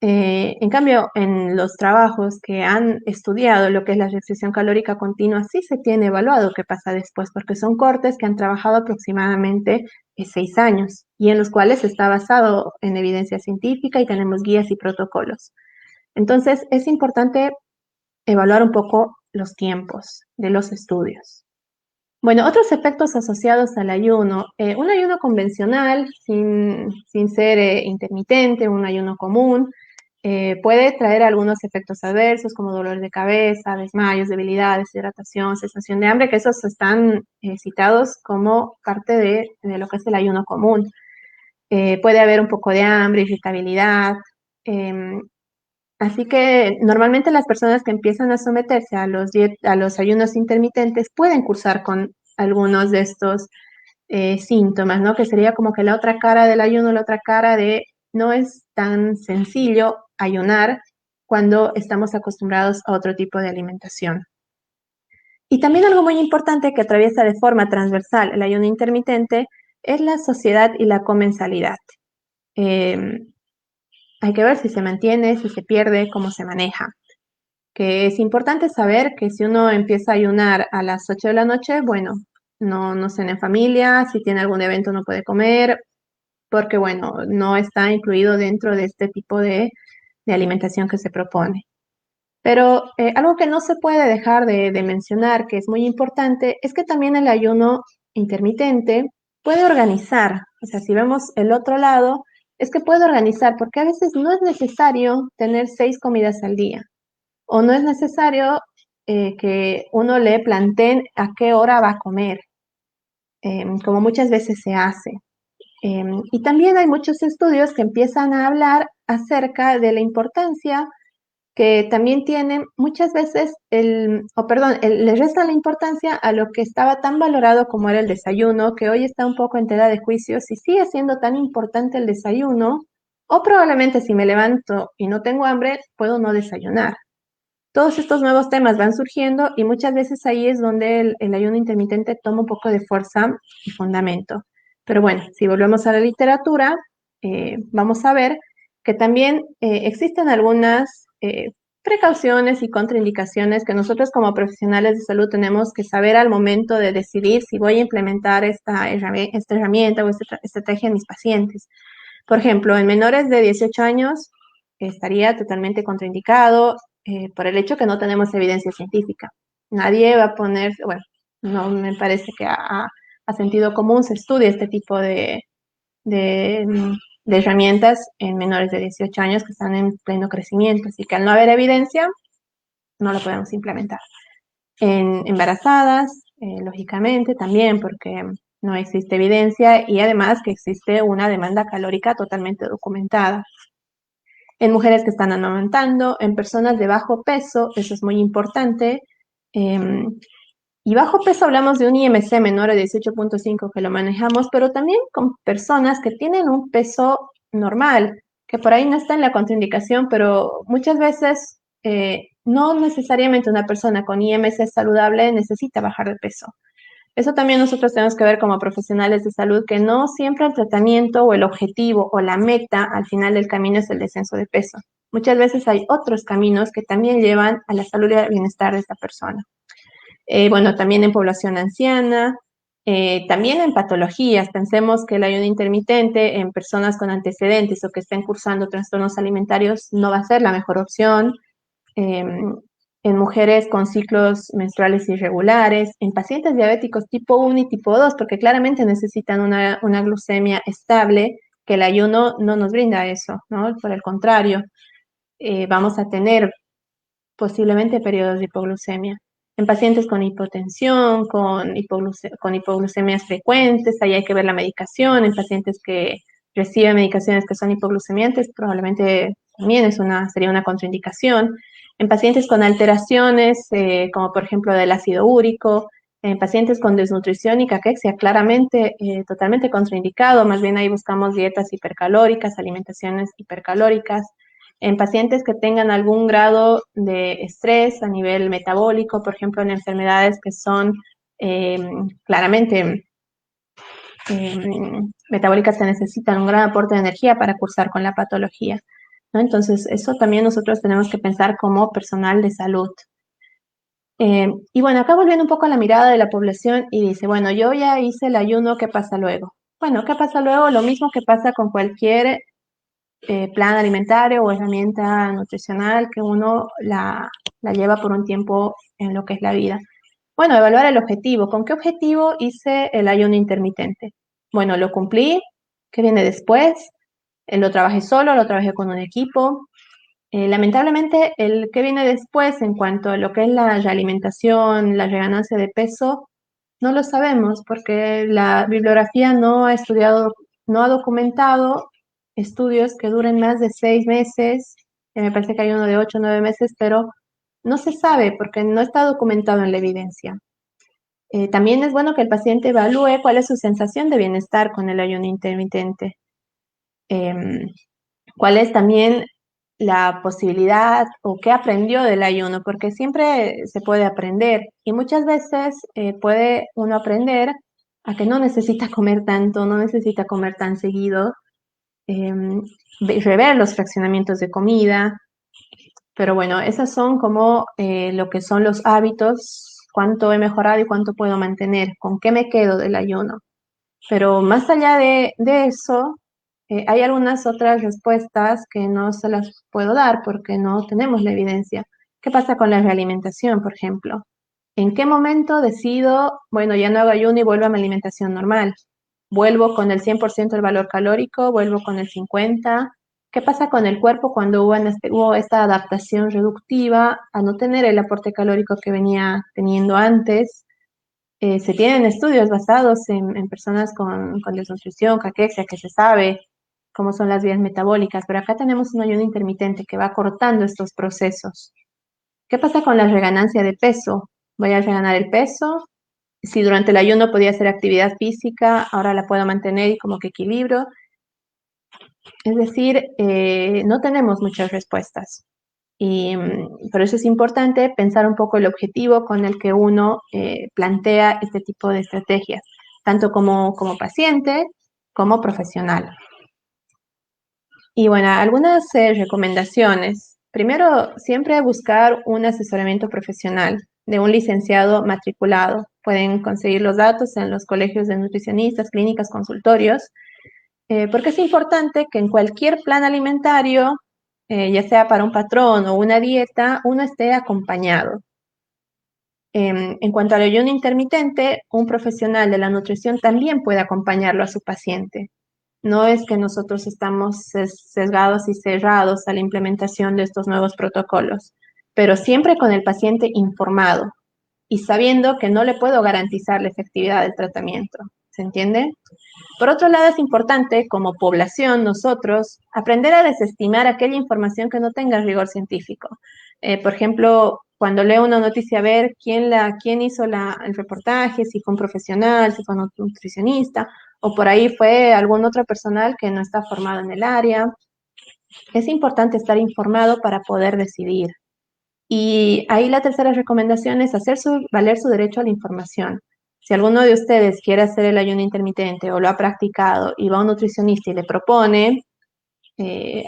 En cambio, en los trabajos que han estudiado lo que es la restricción calórica continua, sí se tiene evaluado qué pasa después, porque son cortes que han trabajado aproximadamente 6 años y en los cuales está basado en evidencia científica y tenemos guías y protocolos. Entonces, es importante evaluar un poco los tiempos de los estudios. Bueno, otros efectos asociados al ayuno. Un ayuno convencional, sin ser intermitente, un ayuno común, puede traer algunos efectos adversos como dolor de cabeza, desmayos, debilidad, deshidratación, sensación de hambre, que esos están citados como parte de lo que es el ayuno común. Puede haber un poco de hambre, irritabilidad. em, Así que normalmente las personas que empiezan a someterse a los ayunos intermitentes pueden cursar con algunos de estos síntomas, ¿no? Que sería como que la otra cara del ayuno, la otra cara de no es tan sencillo ayunar cuando estamos acostumbrados a otro tipo de alimentación. Y también algo muy importante que atraviesa de forma transversal el ayuno intermitente es la sociedad y la comensalidad. Em, Hay que ver si se mantiene, si se pierde, cómo se maneja. Que es importante saber que si uno empieza a ayunar a las 8 de la noche, bueno, no cena en familia, si tiene algún evento no puede comer, porque bueno, no está incluido dentro de este tipo de alimentación que se propone. Pero algo que no se puede dejar de mencionar, que es muy importante, es que también el ayuno intermitente puede organizar. O sea, si vemos el otro lado, es que puede organizar, porque a veces no es necesario tener 6 comidas al día, o no es necesario que uno le planteen a qué hora va a comer, como muchas veces se hace. Y también hay muchos estudios que empiezan a hablar acerca de la importancia que también tienen muchas veces le restan la importancia a lo que estaba tan valorado como era el desayuno, que hoy está un poco en tela de juicio si sigue siendo tan importante el desayuno, o probablemente si me levanto y no tengo hambre, puedo no desayunar. Todos estos nuevos temas van surgiendo y muchas veces ahí es donde el ayuno intermitente toma un poco de fuerza y fundamento. Pero bueno, si volvemos a la literatura, vamos a ver que también existen algunas precauciones y contraindicaciones que nosotros como profesionales de salud tenemos que saber al momento de decidir si voy a implementar esta herramienta o esta estrategia en mis pacientes. Por ejemplo, en menores de 18 años estaría totalmente contraindicado por el hecho que no tenemos evidencia científica. Nadie va a poner, bueno, no me parece que a sentido común se estudie este tipo de, de herramientas en menores de 18 años que están en pleno crecimiento, así que al no haber evidencia, no lo podemos implementar. En embarazadas, lógicamente, también, porque no existe evidencia y además que existe una demanda calórica totalmente documentada. En mujeres que están amamantando, en personas de bajo peso, eso es muy importante. Y bajo peso hablamos de un IMC menor de 18.5 que lo manejamos, pero también con personas que tienen un peso normal, que por ahí no está en la contraindicación, pero muchas veces no necesariamente una persona con IMC saludable necesita bajar de peso. Eso también nosotros tenemos que ver como profesionales de salud, que no siempre el tratamiento o el objetivo o la meta al final del camino es el descenso de peso. Muchas veces hay otros caminos que también llevan a la salud y al bienestar de esta persona. Bueno, también en población anciana, también en patologías. Pensemos que el ayuno intermitente en personas con antecedentes o que estén cursando trastornos alimentarios no va a ser la mejor opción. En mujeres con ciclos menstruales irregulares, en pacientes diabéticos tipo 1 y tipo 2, porque claramente necesitan una glucemia estable, que el ayuno no nos brinda eso, ¿no? Por el contrario, vamos a tener posiblemente periodos de hipoglucemia. En pacientes con hipotensión, con hipoglucemias frecuentes, ahí hay que ver la medicación. En pacientes que reciben medicaciones que son hipoglucemiantes, probablemente también sería una contraindicación. En pacientes con alteraciones, como por ejemplo del ácido úrico, en pacientes con desnutrición y caquexia, claramente totalmente contraindicado. Más bien ahí buscamos dietas hipercalóricas, alimentaciones hipercalóricas. En pacientes que tengan algún grado de estrés a nivel metabólico, por ejemplo, en enfermedades que son claramente metabólicas que necesitan un gran aporte de energía para cursar con la patología, ¿no? Entonces, eso también nosotros tenemos que pensar como personal de salud. Y bueno, acá volviendo un poco a la mirada de la población y dice, bueno, yo ya hice el ayuno, ¿qué pasa luego? Bueno, ¿qué pasa luego? Lo mismo que pasa con cualquier plan alimentario o herramienta nutricional que uno la lleva por un tiempo en lo que es la vida. Bueno, evaluar el objetivo. ¿Con qué objetivo hice el ayuno intermitente? Bueno, lo cumplí. ¿Qué viene después? Lo trabajé solo, lo trabajé con un equipo. Lamentablemente, el que viene después en cuanto a lo que es la realimentación, la reganancia de peso, no lo sabemos porque la bibliografía no ha estudiado, no ha documentado estudios que duren más de 6 meses. Me parece que hay uno de 8 o 9 meses, pero no se sabe porque no está documentado en la evidencia. También es bueno que el paciente evalúe cuál es su sensación de bienestar con el ayuno intermitente. Em, Cuál es también la posibilidad o qué aprendió del ayuno, porque siempre se puede aprender y muchas veces puede uno aprender a que no necesita comer tanto, no necesita comer tan seguido, rever los fraccionamientos de comida, pero bueno, esas son como lo que son los hábitos, cuánto he mejorado y cuánto puedo mantener, con qué me quedo del ayuno. Pero más allá de eso, hay algunas otras respuestas que no se las puedo dar porque no tenemos la evidencia. ¿Qué pasa con la realimentación, por ejemplo? ¿En qué momento decido, bueno, ya no hago ayuno y vuelvo a mi alimentación normal? ¿Vuelvo con el 100% del valor calórico? ¿Vuelvo con el 50%? ¿Qué pasa con el cuerpo cuando hubo esta adaptación reductiva a no tener el aporte calórico que venía teniendo antes? Se tienen estudios basados en personas con desnutrición, caquexia, que se sabe cómo son las vías metabólicas, pero acá tenemos un ayuno intermitente que va cortando estos procesos. ¿Qué pasa con la reganancia de peso? Voy a reganar el peso. Si durante el ayuno podía hacer actividad física, ahora la puedo mantener y como que equilibrio. Es decir, no tenemos muchas respuestas. Y por eso es importante pensar un poco el objetivo con el que uno plantea este tipo de estrategias, tanto como paciente como profesional. Y bueno, algunas recomendaciones. Primero, siempre buscar un asesoramiento profesional de un licenciado matriculado. Pueden conseguir los datos en los colegios de nutricionistas, clínicas, consultorios, porque es importante que en cualquier plan alimentario, ya sea para un patrón o una dieta, uno esté acompañado. En cuanto al ayuno intermitente, un profesional de la nutrición también puede acompañarlo a su paciente. No es que nosotros estamos sesgados y cerrados a la implementación de estos nuevos protocolos, pero siempre con el paciente informado y sabiendo que no le puedo garantizar la efectividad del tratamiento. ¿Se entiende? Por otro lado, es importante, como población, nosotros, aprender a desestimar aquella información que no tenga rigor científico. Por ejemplo, cuando leo una noticia, ver quién hizo el reportaje, si fue un profesional, si fue un nutricionista, o por ahí fue algún otro personal que no está formado en el área. Es importante estar informado para poder decidir. Y ahí la tercera recomendación es hacer valer su derecho a la información. Si alguno de ustedes quiere hacer el ayuno intermitente o lo ha practicado y va a un nutricionista y le propone,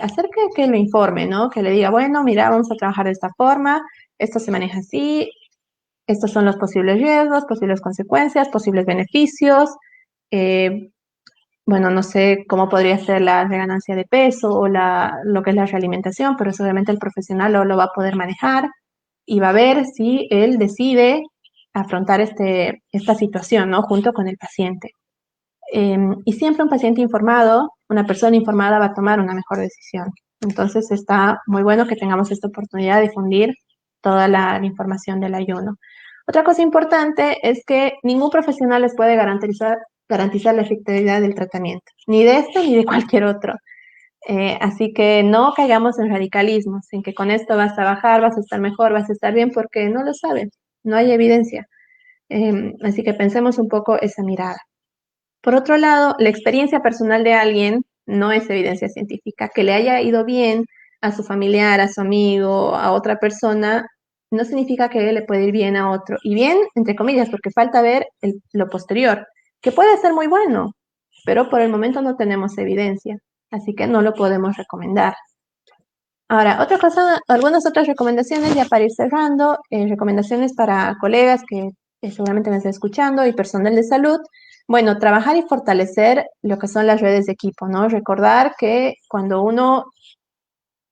hacer que lo informe, ¿no? Que le diga, bueno, mira, vamos a trabajar de esta forma, esto se maneja así, estos son los posibles riesgos, posibles consecuencias, posibles beneficios. eh, bueno, no sé cómo podría ser la ganancia de peso o lo que es la realimentación, pero seguramente el profesional lo va a poder manejar y va a ver si él decide afrontar esta situación, ¿no? Junto con el paciente. Y siempre un paciente informado, una persona informada va a tomar una mejor decisión. Entonces está muy bueno que tengamos esta oportunidad de difundir toda la información del ayuno. Otra cosa importante es que ningún profesional les puede garantizar la efectividad del tratamiento, ni de este ni de cualquier otro. Así que no caigamos en radicalismos, en que con esto vas a bajar, vas a estar mejor, vas a estar bien, porque no lo saben, no hay evidencia. Así que pensemos un poco esa mirada. Por otro lado, la experiencia personal de alguien no es evidencia científica. Que le haya ido bien a su familiar, a su amigo, a otra persona, no significa que le puede ir bien a otro. Y bien, entre comillas, porque falta ver lo posterior, que puede ser muy bueno, pero por el momento no tenemos evidencia, así que no lo podemos recomendar. Ahora, otra cosa, algunas otras recomendaciones ya para ir cerrando, recomendaciones para colegas que seguramente me están escuchando y personal de salud. Bueno, trabajar y fortalecer lo que son las redes de equipo, ¿no? Recordar que cuando uno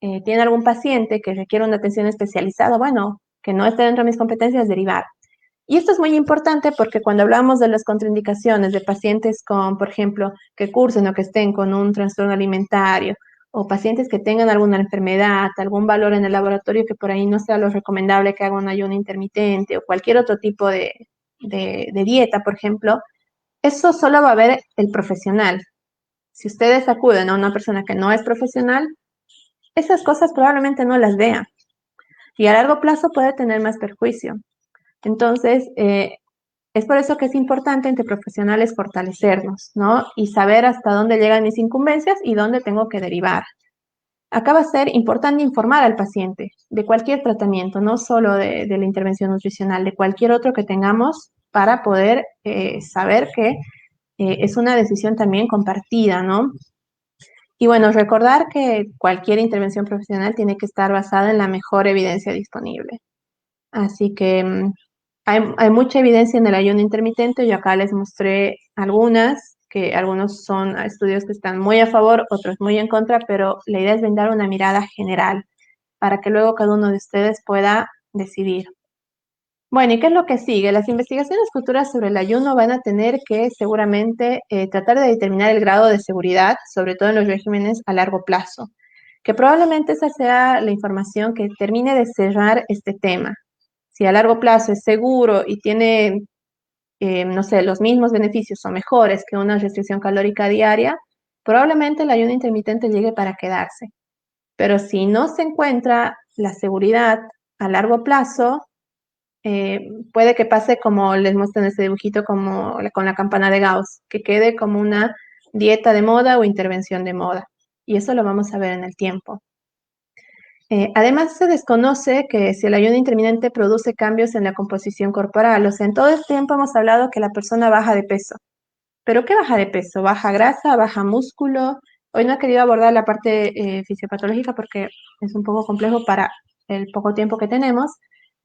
tiene algún paciente que requiere una atención especializada, bueno, que no esté dentro de mis competencias, derivar. Y esto es muy importante porque cuando hablamos de las contraindicaciones de pacientes con, por ejemplo, que cursen o que estén con un trastorno alimentario, o pacientes que tengan alguna enfermedad, algún valor en el laboratorio que por ahí no sea lo recomendable que haga un ayuno intermitente o cualquier otro tipo de dieta, por ejemplo, eso solo va a ver el profesional. Si ustedes acuden a una persona que no es profesional, esas cosas probablemente no las vea y a largo plazo puede tener más perjuicio. Entonces, es por eso que es importante entre profesionales fortalecernos, ¿no? Y saber hasta dónde llegan mis incumbencias y dónde tengo que derivar. Acá va a ser importante informar al paciente de cualquier tratamiento, no solo de la intervención nutricional, de cualquier otro que tengamos para poder saber que es una decisión también compartida, ¿no? Y bueno, recordar que cualquier intervención profesional tiene que estar basada en la mejor evidencia disponible. Así que hay mucha evidencia en el ayuno intermitente. Yo acá les mostré algunas, que algunos son estudios que están muy a favor, otros muy en contra, pero la idea es brindar una mirada general para que luego cada uno de ustedes pueda decidir. Bueno, ¿y qué es lo que sigue? Las investigaciones futuras sobre el ayuno van a tener que seguramente tratar de determinar el grado de seguridad, sobre todo en los regímenes a largo plazo, que probablemente esa sea la información que termine de cerrar este tema. Si a largo plazo es seguro y tiene, no sé, los mismos beneficios o mejores que una restricción calórica diaria, probablemente el ayuno intermitente llegue para quedarse. Pero si no se encuentra la seguridad a largo plazo, puede que pase como les muestro en este dibujito, como con la campana de Gauss, que quede como una dieta de moda o intervención de moda. Y eso lo vamos a ver en el tiempo. Además, se desconoce que si el ayuno intermitente produce cambios en la composición corporal. O sea, en todo este tiempo hemos hablado que la persona baja de peso. ¿Pero qué baja de peso? ¿Baja grasa? ¿Baja músculo? Hoy no he querido abordar la parte fisiopatológica porque es un poco complejo para el poco tiempo que tenemos,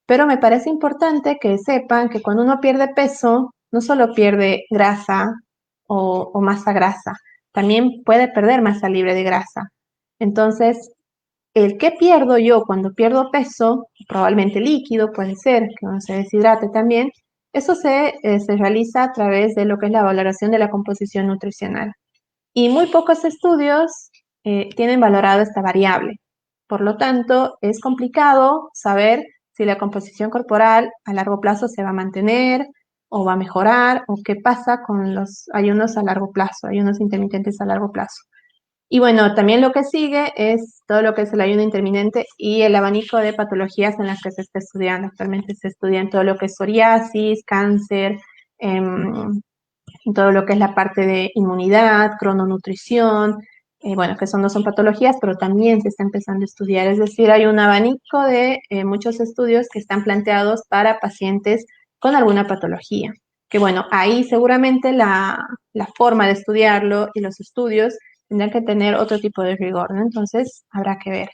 pero me parece importante que sepan que cuando uno pierde peso, no solo pierde grasa o masa grasa, también puede perder masa libre de grasa. Entonces, el que pierdo yo cuando pierdo peso, probablemente líquido, puede ser que uno se deshidrate también, eso se realiza a través de lo que es la valoración de la composición nutricional. Y muy pocos estudios tienen valorado esta variable. Por lo tanto, es complicado saber si la composición corporal a largo plazo se va a mantener o va a mejorar o qué pasa con los ayunos a largo plazo, ayunos intermitentes a largo plazo. Y bueno, también lo que sigue es todo lo que es el ayuno intermitente y el abanico de patologías en las que se está estudiando. Actualmente se estudia en todo lo que es psoriasis, cáncer, en todo lo que es la parte de inmunidad, crononutrición, bueno, que eso no son patologías, pero también se está empezando a estudiar. Es decir, hay un abanico de muchos estudios que están planteados para pacientes con alguna patología. Que bueno, ahí seguramente la forma de estudiarlo y los estudios tendrán que tener otro tipo de rigor, ¿no? Entonces, habrá que ver.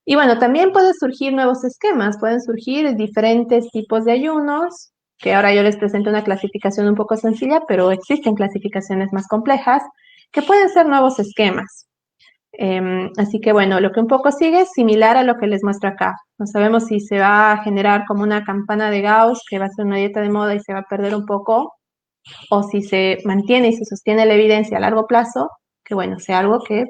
Y bueno, también pueden surgir nuevos esquemas, pueden surgir diferentes tipos de ayunos, que ahora yo les presento una clasificación un poco sencilla, pero existen clasificaciones más complejas, que pueden ser nuevos esquemas. Así que bueno, lo que un poco sigue es similar a lo que les muestro acá. No sabemos si se va a generar como una campana de Gauss, que va a ser una dieta de moda y se va a perder un poco, o si se mantiene y se sostiene la evidencia a largo plazo, que bueno, sea algo que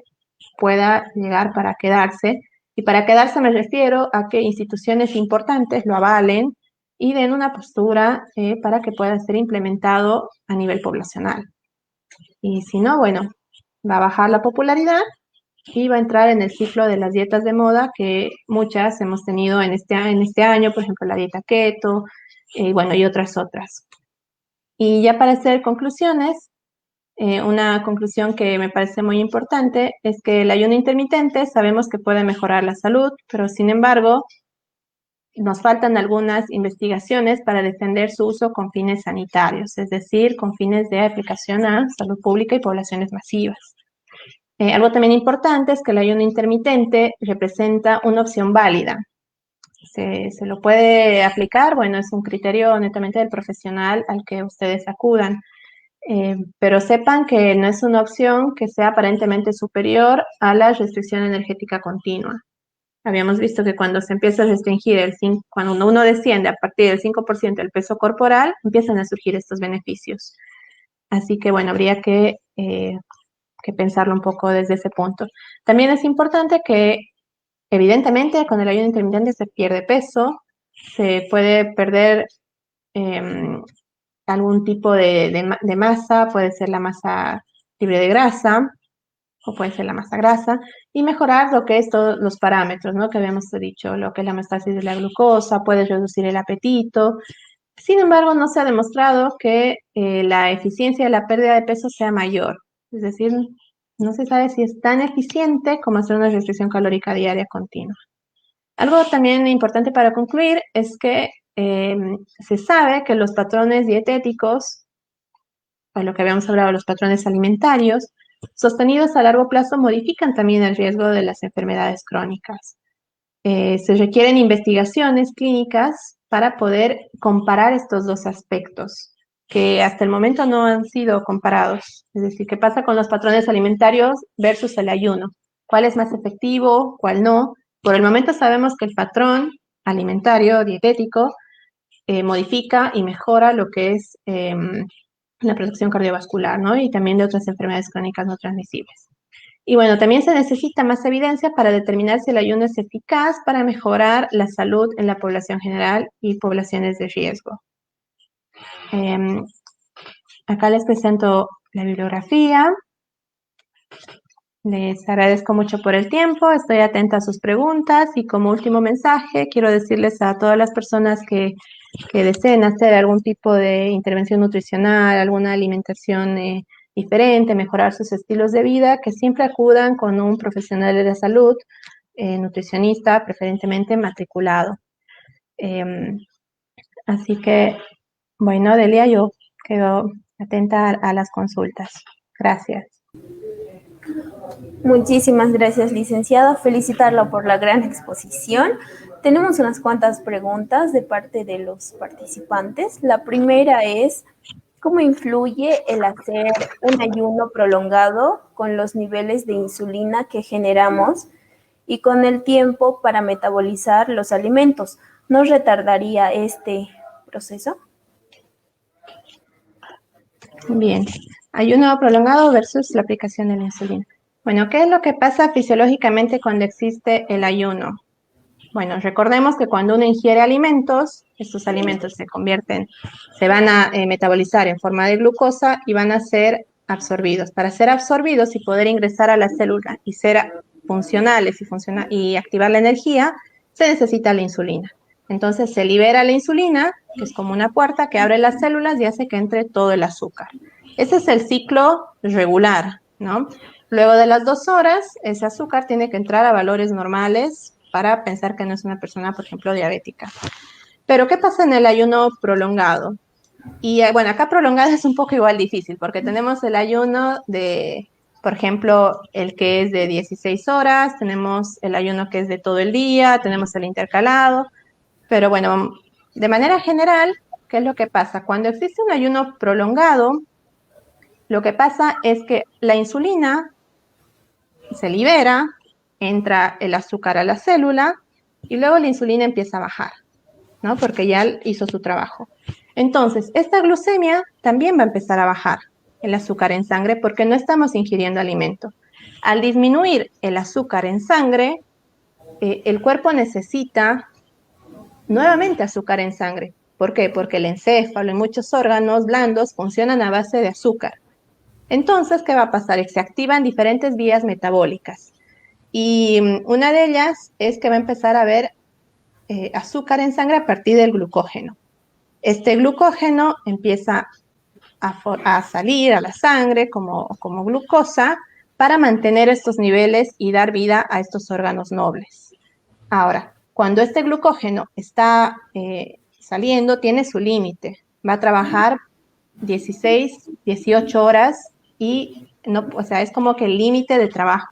pueda llegar para quedarse. Y para quedarse me refiero a que instituciones importantes lo avalen y den una postura para que pueda ser implementado a nivel poblacional. Y si no, bueno, va a bajar la popularidad y va a entrar en el ciclo de las dietas de moda que muchas hemos tenido en este año, por ejemplo, la dieta keto, bueno, y otras. Y ya para hacer conclusiones, una conclusión que me parece muy importante es que el ayuno intermitente sabemos que puede mejorar la salud, pero sin embargo nos faltan algunas investigaciones para defender su uso con fines sanitarios, es decir, con fines de aplicación a salud pública y poblaciones masivas. Algo también importante es que el ayuno intermitente representa una opción válida. Se lo puede aplicar, bueno, es un criterio netamente del profesional al que ustedes acudan. Pero sepan que no es una opción que sea aparentemente superior a la restricción energética continua. Habíamos visto que cuando se empieza a restringir, cuando uno desciende a partir del 5% del peso corporal, empiezan a surgir estos beneficios. Así que bueno, habría que pensarlo un poco desde ese punto. También es importante que, evidentemente, con el ayuno intermitente se pierde peso, se puede perder algún tipo de masa, puede ser la masa libre de grasa o puede ser la masa grasa, y mejorar lo que es todos los parámetros, ¿no? Que habíamos dicho, lo que es la homeostasis de la glucosa, puede reducir el apetito. Sin embargo, no se ha demostrado que la eficiencia de la pérdida de peso sea mayor. Es decir, no se sabe si es tan eficiente como hacer una restricción calórica diaria continua. Algo también importante para concluir es que se sabe que los patrones dietéticos, o lo que habíamos hablado, los patrones alimentarios, sostenidos a largo plazo modifican también el riesgo de las enfermedades crónicas. Se requieren investigaciones clínicas para poder comparar estos dos aspectos, que hasta el momento no han sido comparados. Es decir, qué pasa con los patrones alimentarios versus el ayuno. ¿Cuál es más efectivo? ¿Cuál no? Por el momento sabemos que el patrón alimentario, dietético, modifica y mejora lo que es la protección cardiovascular, ¿no? Y también de otras enfermedades crónicas no transmisibles. Y bueno, también se necesita más evidencia para determinar si el ayuno es eficaz para mejorar la salud en la población general y poblaciones de riesgo. Acá les presento la bibliografía. Les agradezco mucho por el tiempo, estoy atenta a sus preguntas y como último mensaje quiero decirles a todas las personas que deseen hacer algún tipo de intervención nutricional, alguna alimentación diferente, mejorar sus estilos de vida, que siempre acudan con un profesional de la salud, nutricionista, preferentemente matriculado. Así que, bueno, Delia, yo quedo atenta a las consultas. Gracias. Muchísimas gracias, licenciada. Felicitarla por la gran exposición. Tenemos unas cuantas preguntas de parte de los participantes. La primera es, ¿cómo influye el hacer un ayuno prolongado con los niveles de insulina que generamos y con el tiempo para metabolizar los alimentos? ¿No retardaría este proceso? Bien, ayuno prolongado versus la aplicación de la insulina. Bueno, ¿qué es lo que pasa fisiológicamente cuando existe el ayuno? Bueno, recordemos que cuando uno ingiere alimentos, estos alimentos se van a metabolizar en forma de glucosa y van a ser absorbidos. Para ser absorbidos y poder ingresar a la célula y ser funcionales y activar la energía, se necesita la insulina. Entonces se libera la insulina, que es como una puerta que abre las células y hace que entre todo el azúcar. Ese es el ciclo regular, ¿no? Luego de las 2 horas, ese azúcar tiene que entrar a valores normales para pensar que no es una persona, por ejemplo, diabética. Pero, ¿qué pasa en el ayuno prolongado? Y bueno, acá prolongado es un poco igual difícil, porque tenemos el ayuno de, por ejemplo, el que es de 16 horas, tenemos el ayuno que es de todo el día, tenemos el intercalado, pero bueno, de manera general, ¿qué es lo que pasa? Cuando existe un ayuno prolongado, lo que pasa es que la insulina se libera, entra el azúcar a la célula y luego la insulina empieza a bajar, ¿no? Porque ya hizo su trabajo. Entonces, esta glucemia también va a empezar a bajar el azúcar en sangre porque no estamos ingiriendo alimento. Al disminuir el azúcar en sangre, el cuerpo necesita nuevamente azúcar en sangre. ¿Por qué? Porque el encéfalo y muchos órganos blandos funcionan a base de azúcar. Entonces, ¿qué va a pasar? Se activan diferentes vías metabólicas. Y una de ellas es que va a empezar a haber azúcar en sangre a partir del glucógeno. Este glucógeno empieza a salir a la sangre como glucosa para mantener estos niveles y dar vida a estos órganos nobles. Ahora, cuando este glucógeno está saliendo, tiene su límite. Va a trabajar 16, 18 horas y no, o sea, es como que el límite de trabajo.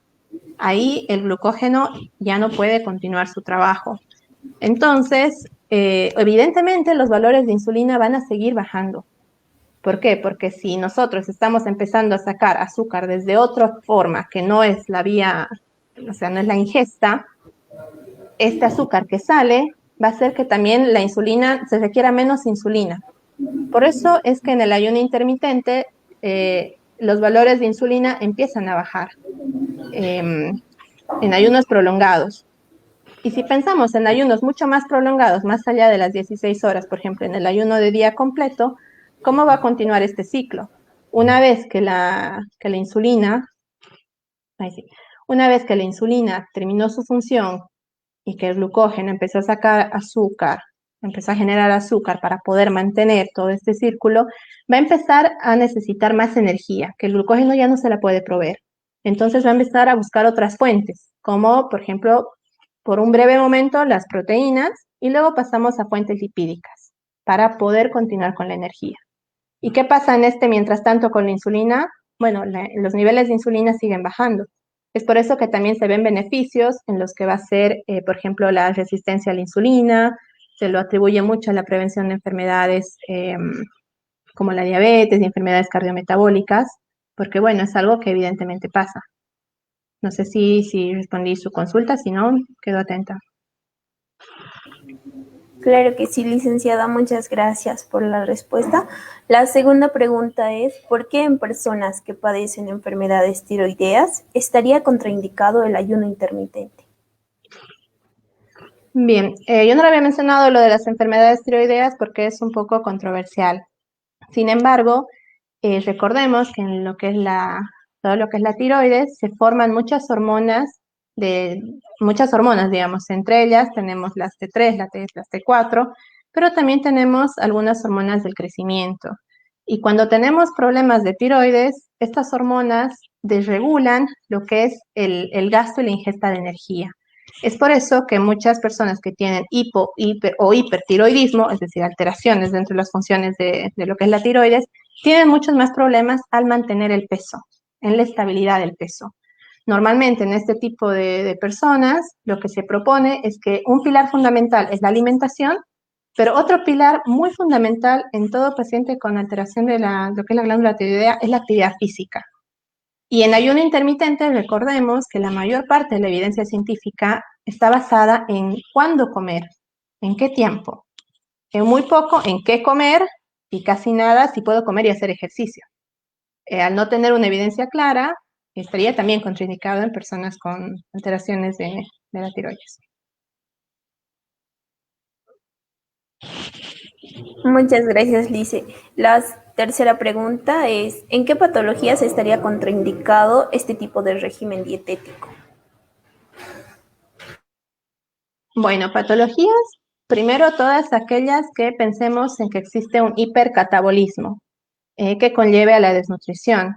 Ahí el glucógeno ya no puede continuar su trabajo. Entonces, evidentemente los valores de insulina van a seguir bajando. ¿Por qué? Porque si nosotros estamos empezando a sacar azúcar desde otra forma que no es la vía, o sea, no es la ingesta, este azúcar que sale va a hacer que también la insulina, se requiera menos insulina. Por eso es que en el ayuno intermitente los valores de insulina empiezan a bajar en ayunos prolongados. Y si pensamos en ayunos mucho más prolongados, más allá de las 16 horas, por ejemplo, en el ayuno de día completo, ¿cómo va a continuar este ciclo? Una vez que la insulina, una vez que la insulina terminó su función y que el glucógeno empezó a sacar azúcar, empezó a generar azúcar para poder mantener todo este círculo, va a empezar a necesitar más energía, que el glucógeno ya no se la puede proveer. Entonces va a empezar a buscar otras fuentes, como por ejemplo, por un breve momento las proteínas y luego pasamos a fuentes lipídicas para poder continuar con la energía. ¿Y qué pasa en mientras tanto con la insulina? Bueno, los niveles de insulina siguen bajando. Es por eso que también se ven beneficios en los que va a ser, por ejemplo, la resistencia a la insulina, se lo atribuye mucho a la prevención de enfermedades como la diabetes y enfermedades cardiometabólicas, porque bueno, es algo que evidentemente pasa. No sé si respondí su consulta, si no, quedo atenta. Claro que sí, licenciada, muchas gracias por la respuesta. La segunda pregunta es, ¿por qué en personas que padecen enfermedades tiroideas estaría contraindicado el ayuno intermitente? Bien, yo no lo había mencionado lo de las enfermedades tiroideas porque es un poco controversial. Sin embargo, recordemos que en lo que es todo lo que es la tiroides se forman muchas hormonas, digamos. Entre ellas tenemos las T3, las T4, pero también tenemos algunas hormonas del crecimiento. Y cuando tenemos problemas de tiroides, estas hormonas desregulan lo que es el gasto y la ingesta de energía. Es por eso que muchas personas que tienen hiper o hipertiroidismo, es decir, alteraciones dentro de las funciones de lo que es la tiroides, tienen muchos más problemas al mantener el peso, en la estabilidad del peso. Normalmente en este tipo de personas lo que se propone es que un pilar fundamental es la alimentación, pero otro pilar muy fundamental en todo paciente con alteración de lo que es la glándula tiroidea es la actividad física. Y en ayuno intermitente recordemos que la mayor parte de la evidencia científica está basada en cuándo comer, en qué tiempo, en muy poco en qué comer y casi nada si puedo comer y hacer ejercicio. Al no tener una evidencia clara, estaría también contraindicado en personas con alteraciones de la tiroides. Muchas gracias, Lice. La tercera pregunta es, ¿en qué patologías estaría contraindicado este tipo de régimen dietético? Bueno, patologías Primero, todas aquellas que pensemos en que existe un hipercatabolismo que conlleve a la desnutrición.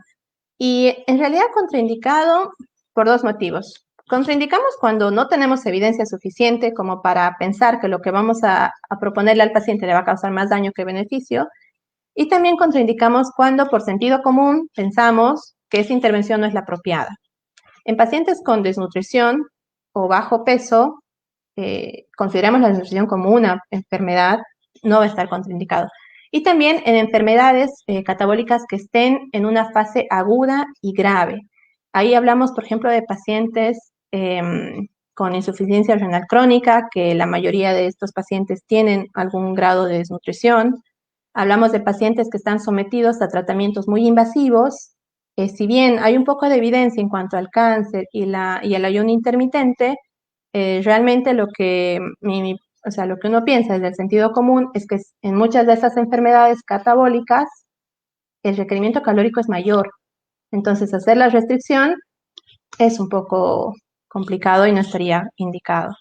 Y en realidad contraindicado por dos motivos. Contraindicamos cuando no tenemos evidencia suficiente como para pensar que lo que vamos a proponerle al paciente le va a causar más daño que beneficio. Y también contraindicamos cuando por sentido común pensamos que esa intervención no es la apropiada. En pacientes con desnutrición o bajo peso, consideramos la desnutrición como una enfermedad, no va a estar contraindicado. Y también en enfermedades catabólicas que estén en una fase aguda y grave. Ahí hablamos, por ejemplo, de pacientes con insuficiencia renal crónica, que la mayoría de estos pacientes tienen algún grado de desnutrición. Hablamos de pacientes que están sometidos a tratamientos muy invasivos. Si bien hay un poco de evidencia en cuanto al cáncer y el ayuno intermitente, realmente o sea, lo que uno piensa desde el sentido común es que en muchas de esas enfermedades catabólicas el requerimiento calórico es mayor. Entonces, hacer la restricción es un poco complicado y no estaría indicado.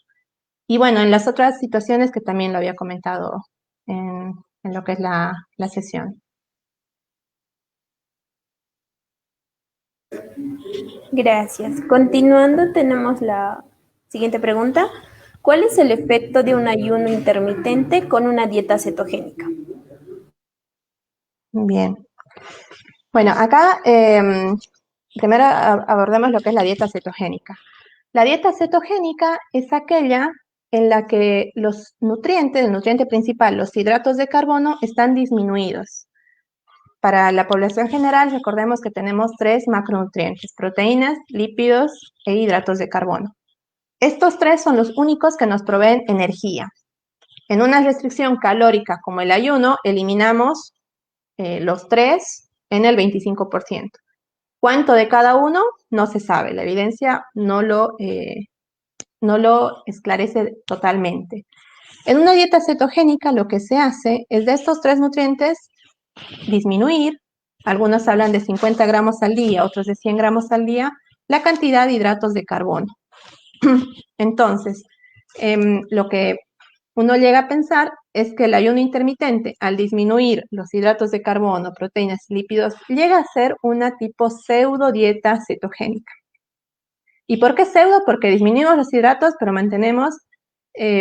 Y bueno, en las otras situaciones que también lo había comentado en lo que es la sesión. Gracias. Continuando, tenemos la siguiente pregunta. ¿Cuál es el efecto de un ayuno intermitente con una dieta cetogénica? Bien. Bueno, acá primero abordemos lo que es la dieta cetogénica. La dieta cetogénica es aquella en la que los nutrientes, el nutriente principal, los hidratos de carbono, están disminuidos. Para la población general, recordemos que tenemos 3 macronutrientes: proteínas, lípidos e hidratos de carbono. Estos 3 son los únicos que nos proveen energía. En una restricción calórica como el ayuno, eliminamos los 3 en el 25%. ¿Cuánto de cada uno? No se sabe. La evidencia no lo esclarece totalmente. En una dieta cetogénica lo que se hace es de estos 3 nutrientes disminuir, algunos hablan de 50 gramos al día, otros de 100 gramos al día, la cantidad de hidratos de carbono. Entonces, lo que uno llega a pensar es que el ayuno intermitente, al disminuir los hidratos de carbono, proteínas y lípidos, llega a ser una tipo pseudo dieta cetogénica. ¿Y por qué pseudo? Porque disminuimos los hidratos, pero mantenemos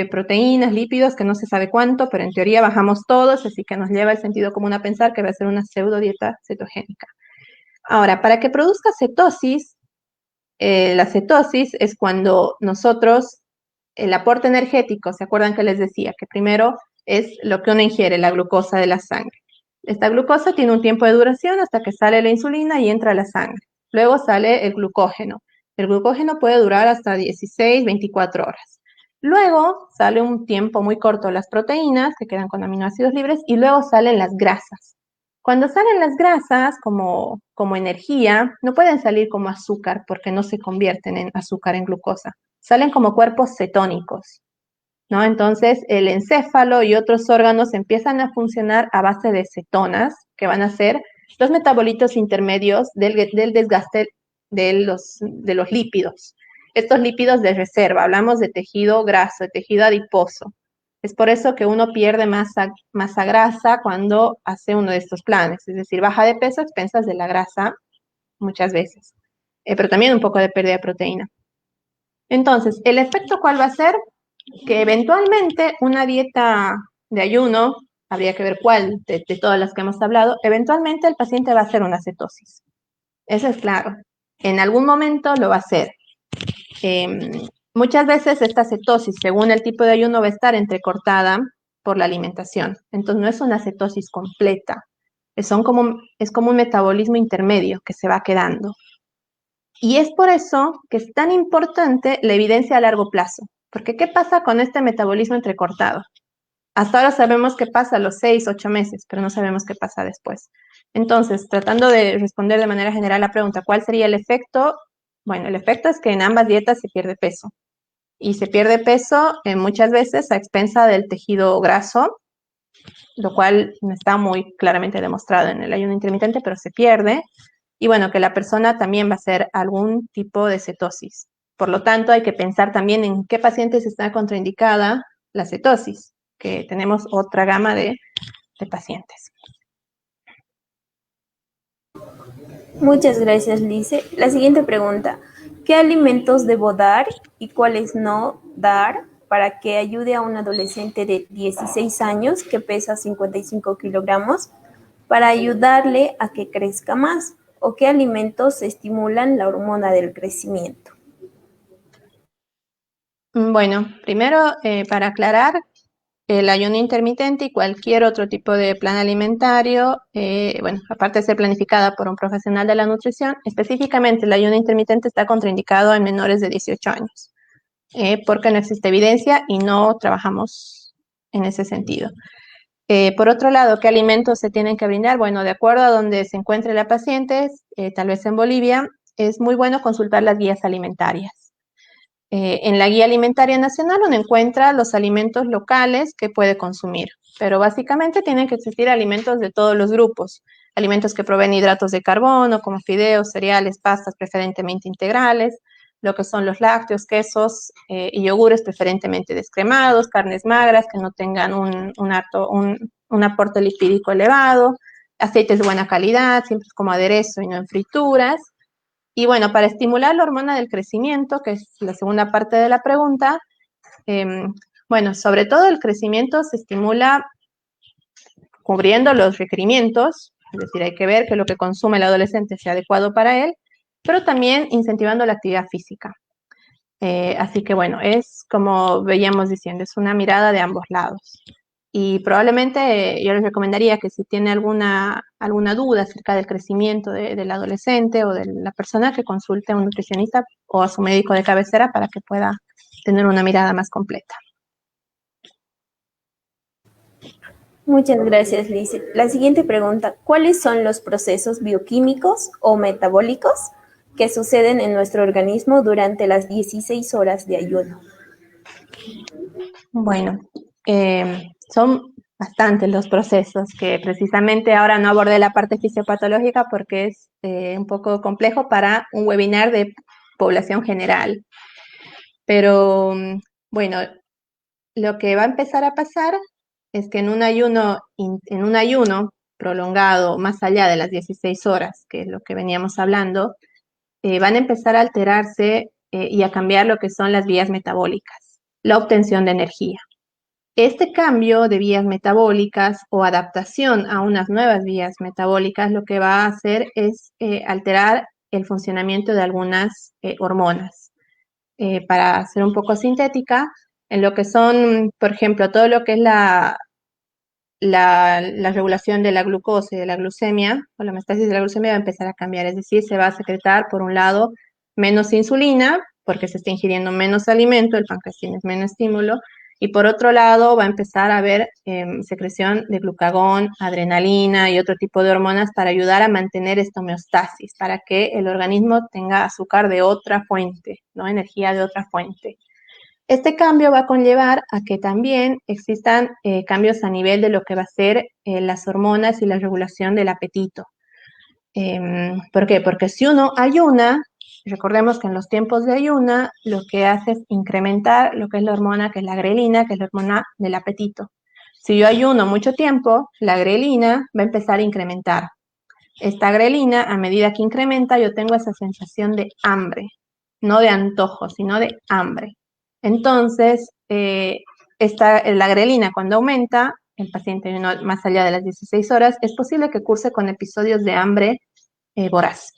proteínas, lípidos, que no se sabe cuánto, pero en teoría bajamos todos, así que nos lleva el sentido común a pensar que va a ser una pseudo dieta cetogénica. Ahora, para que produzca cetosis, la cetosis es cuando nosotros, el aporte energético, ¿se acuerdan que les decía? Que primero es lo que uno ingiere, la glucosa de la sangre. Esta glucosa tiene un tiempo de duración hasta que sale la insulina y entra a la sangre. Luego sale el glucógeno. El glucógeno puede durar hasta 16, 24 horas. Luego sale un tiempo muy corto las proteínas, que quedan con aminoácidos libres, y luego salen las grasas. Cuando salen las grasas como energía, no pueden salir como azúcar porque no se convierten en azúcar, en glucosa. Salen como cuerpos cetónicos, ¿no? Entonces el encéfalo y otros órganos empiezan a funcionar a base de cetonas, que van a ser los metabolitos intermedios del desgaste de los lípidos. Estos lípidos de reserva, hablamos de tejido graso, de tejido adiposo. Es por eso que uno pierde masa grasa cuando hace uno de estos planes, es decir, baja de peso a expensas de la grasa muchas veces, pero también un poco de pérdida de proteína. Entonces, ¿el efecto cuál va a ser? Que eventualmente una dieta de ayuno, habría que ver cuál de todas las que hemos hablado, eventualmente el paciente va a hacer una cetosis. Eso es claro. En algún momento lo va a hacer. Muchas veces esta cetosis, según el tipo de ayuno, va a estar entrecortada por la alimentación. Entonces no es una cetosis completa. Es como un metabolismo intermedio que se va quedando. Y es por eso que es tan importante la evidencia a largo plazo. Porque ¿qué pasa con este metabolismo entrecortado? Hasta ahora sabemos qué pasa a los 6, 8 meses, pero no sabemos qué pasa después. Entonces, tratando de responder de manera general la pregunta, ¿cuál sería el efecto? Bueno, el efecto es que en ambas dietas se pierde peso. Y se pierde peso muchas veces a expensa del tejido graso, lo cual no está muy claramente demostrado en el ayuno intermitente, pero se pierde. Y bueno, que la persona también va a hacer algún tipo de cetosis. Por lo tanto, hay que pensar también en qué pacientes está contraindicada la cetosis. que tenemos otra gama de pacientes. Muchas gracias, Lice. La siguiente pregunta: ¿qué alimentos debo dar y cuáles no dar para que ayude a un adolescente de 16 años que pesa 55 kilogramos para ayudarle a que crezca más? ¿O qué alimentos estimulan la hormona del crecimiento? Bueno, primero, para aclarar, el ayuno intermitente y cualquier otro tipo de plan alimentario, bueno, aparte de ser planificada por un profesional de la nutrición, específicamente el ayuno intermitente está contraindicado en menores de 18 años, porque no existe evidencia y no trabajamos en ese sentido. Por otro lado, ¿qué alimentos se tienen que brindar? Bueno, de acuerdo a donde se encuentre la paciente, tal vez en Bolivia, es muy bueno consultar las guías alimentarias. En la Guía Alimentaria Nacional uno encuentra los alimentos locales que puede consumir, pero básicamente tienen que existir alimentos de todos los grupos, alimentos que proveen hidratos de carbono, como fideos, cereales, pastas preferentemente integrales, lo que son los lácteos, quesos y yogures preferentemente descremados, carnes magras que no tengan un aporte lipídico elevado, aceites de buena calidad, siempre como aderezo y no en frituras. Y bueno, para estimular la hormona del crecimiento, que es la segunda parte de la pregunta, bueno, sobre todo el crecimiento se estimula cubriendo los requerimientos, es decir, hay que ver que lo que consume el adolescente sea adecuado para él, pero también incentivando la actividad física. Así que bueno, es como veíamos diciendo, es una mirada de ambos lados. Y probablemente yo les recomendaría que si tiene alguna duda acerca del crecimiento del adolescente o de la persona, que consulte a un nutricionista o a su médico de cabecera para que pueda tener una mirada más completa. Muchas gracias, Lice. La siguiente pregunta: ¿cuáles son los procesos bioquímicos o metabólicos que suceden en nuestro organismo durante las 16 horas de ayuno? Bueno, son bastantes los procesos que precisamente ahora no abordé la parte fisiopatológica porque es un poco complejo para un webinar de población general. Pero bueno, lo que va a empezar a pasar es que en un ayuno prolongado, más allá de las 16 horas, que es lo que veníamos hablando, van a empezar a alterarse y a cambiar lo que son las vías metabólicas, la obtención de energía. Este cambio de vías metabólicas o adaptación a unas nuevas vías metabólicas lo que va a hacer es alterar el funcionamiento de algunas hormonas. Para ser un poco sintética, en lo que son, por ejemplo, todo lo que es la regulación de la glucosa y de la glucemia, o la homeostasis de la glucemia va a empezar a cambiar, es decir, se va a secretar, por un lado, menos insulina, porque se está ingiriendo menos alimento, el páncreas tiene menos estímulo, y por otro lado va a empezar a haber secreción de glucagón, adrenalina y otro tipo de hormonas para ayudar a mantener esta homeostasis, para que el organismo tenga azúcar de otra fuente, ¿no? Energía de otra fuente. Este cambio va a conllevar a que también existan cambios a nivel de lo que va a ser las hormonas y la regulación del apetito. ¿Por qué? Porque si uno ayuna, recordemos que en los tiempos de ayuna lo que hace es incrementar lo que es la hormona, que es la grelina, que es la hormona del apetito. Si yo ayuno mucho tiempo, la grelina va a empezar a incrementar. Esta grelina, a medida que incrementa, yo tengo esa sensación de hambre, no de antojo, sino de hambre. Entonces, la grelina cuando aumenta, el paciente más allá de las 16 horas, es posible que curse con episodios de hambre voraz.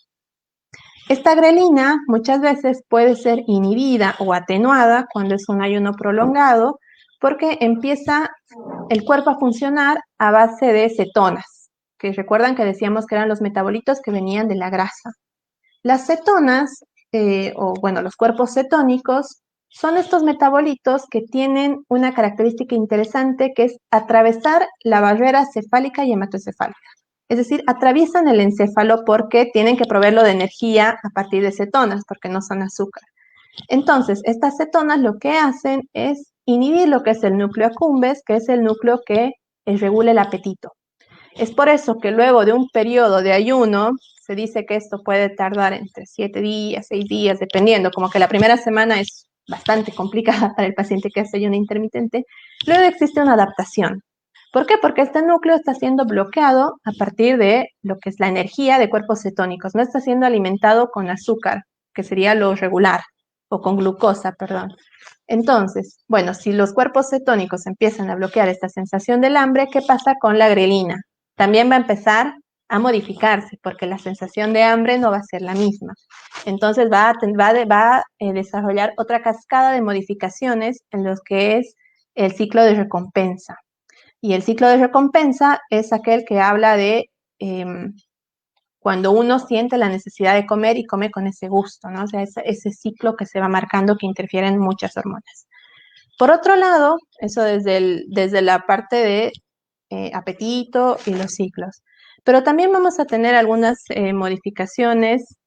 Esta grelina muchas veces puede ser inhibida o atenuada cuando es un ayuno prolongado, porque empieza el cuerpo a funcionar a base de cetonas, que recuerdan que decíamos que eran los metabolitos que venían de la grasa. Las cetonas, los cuerpos cetónicos, son estos metabolitos que tienen una característica interesante, que es atravesar la barrera cefálica y hematoencefálica. Es decir, atraviesan el encéfalo porque tienen que proveerlo de energía a partir de cetonas, porque no son azúcar. Entonces, estas cetonas lo que hacen es inhibir lo que es el núcleo accumbens, que es el núcleo que regula el apetito. Es por eso que luego de un periodo de ayuno, se dice que esto puede tardar entre 7 días, 6 días, dependiendo, como que la primera semana es bastante complicada para el paciente que hace ayuno intermitente, luego existe una adaptación. ¿Por qué? Porque este núcleo está siendo bloqueado a partir de lo que es la energía de cuerpos cetónicos, no está siendo alimentado con azúcar, que sería lo regular, o con glucosa, perdón. Entonces, bueno, si los cuerpos cetónicos empiezan a bloquear esta sensación del hambre, ¿qué pasa con la grelina? También va a empezar a modificarse, porque la sensación de hambre no va a ser la misma. Entonces va a desarrollar otra cascada de modificaciones en los que es el ciclo de recompensa. Y el ciclo de recompensa es aquel que habla de cuando uno siente la necesidad de comer y come con ese gusto, ¿no? O sea, ese ciclo que se va marcando que interfieren muchas hormonas. Por otro lado, eso desde la parte de apetito y los ciclos. Pero también vamos a tener algunas modificaciones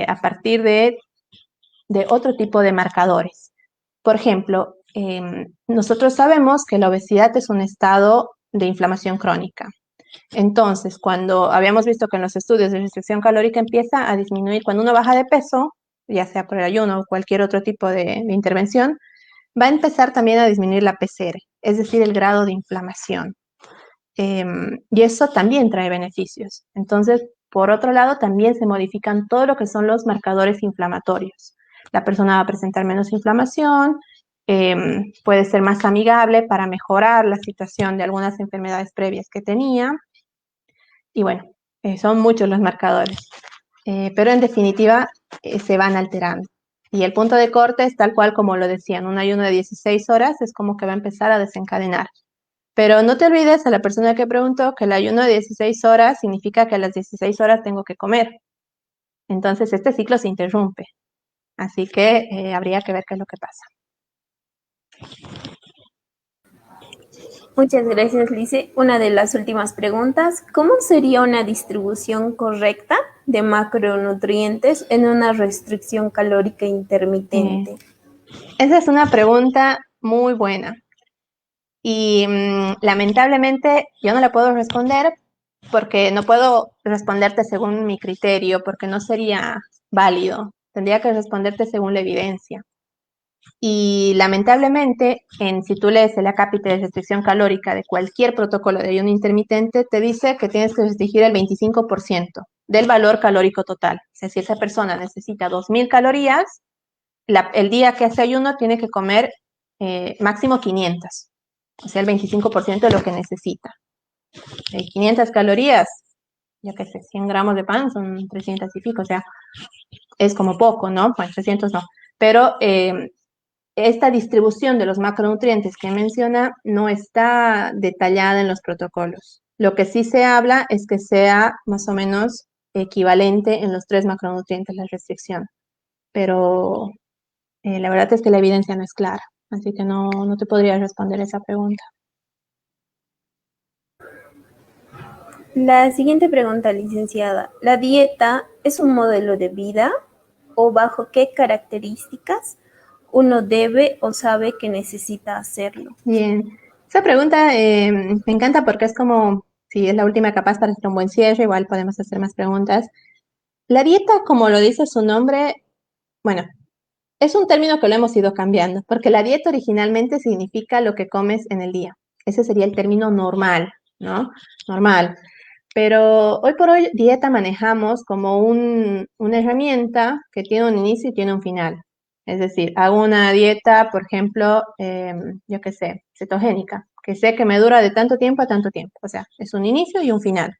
a partir de otro tipo de marcadores. Por ejemplo, nosotros sabemos que la obesidad es un estado de inflamación crónica. Entonces, cuando habíamos visto que en los estudios de restricción calórica empieza a disminuir, cuando uno baja de peso, ya sea por el ayuno o cualquier otro tipo de intervención, va a empezar también a disminuir la PCR, es decir, el grado de inflamación. Y eso también trae beneficios. Entonces, por otro lado, también se modifican todo lo que son los marcadores inflamatorios. La persona va a presentar menos inflamación, puede ser más amigable para mejorar la situación de algunas enfermedades previas que tenía. Y bueno, son muchos los marcadores, pero en definitiva se van alterando. Y el punto de corte es tal cual como lo decían, un ayuno de 16 horas es como que va a empezar a desencadenar. Pero no te olvides a la persona que preguntó que el ayuno de 16 horas significa que a las 16 horas tengo que comer. Entonces este ciclo se interrumpe. Así que habría que ver qué es lo que pasa. Muchas gracias, Lice. Una de las últimas preguntas, ¿cómo sería una distribución correcta de macronutrientes en una restricción calórica intermitente? Esa es una pregunta muy buena. Y lamentablemente yo no la puedo responder porque no puedo responderte según mi criterio, porque no sería válido. Tendría que responderte según la evidencia. Y lamentablemente, si tú lees el acápite de restricción calórica de cualquier protocolo de ayuno intermitente, te dice que tienes que restringir el 25% del valor calórico total. O sea, si esa persona necesita 2.000 calorías, el día que hace ayuno tiene que comer máximo 500. O sea, el 25% de lo que necesita. 500 calorías, yo qué sé, 100 gramos de pan son 300 y pico, o sea, es como poco, ¿no? Bueno, 300 no. Pero esta distribución de los macronutrientes que menciona no está detallada en los protocolos. Lo que sí se habla es que sea más o menos equivalente en los 3 macronutrientes la restricción. Pero la verdad es que la evidencia no es clara, así que no te podría responder esa pregunta. La siguiente pregunta, licenciada. ¿La dieta es un modelo de vida o bajo qué características uno debe o sabe que necesita hacerlo? Bien, esa pregunta me encanta porque es como, si es la última capaz para hacer un buen cierre, igual podemos hacer más preguntas. La dieta, como lo dice su nombre, bueno, es un término que lo hemos ido cambiando, porque la dieta originalmente significa lo que comes en el día. Ese sería el término normal, ¿no? Normal. Pero hoy por hoy dieta manejamos como una herramienta que tiene un inicio y tiene un final. Es decir, hago una dieta, por ejemplo, yo qué sé, cetogénica, que sé que me dura de tanto tiempo a tanto tiempo. O sea, es un inicio y un final.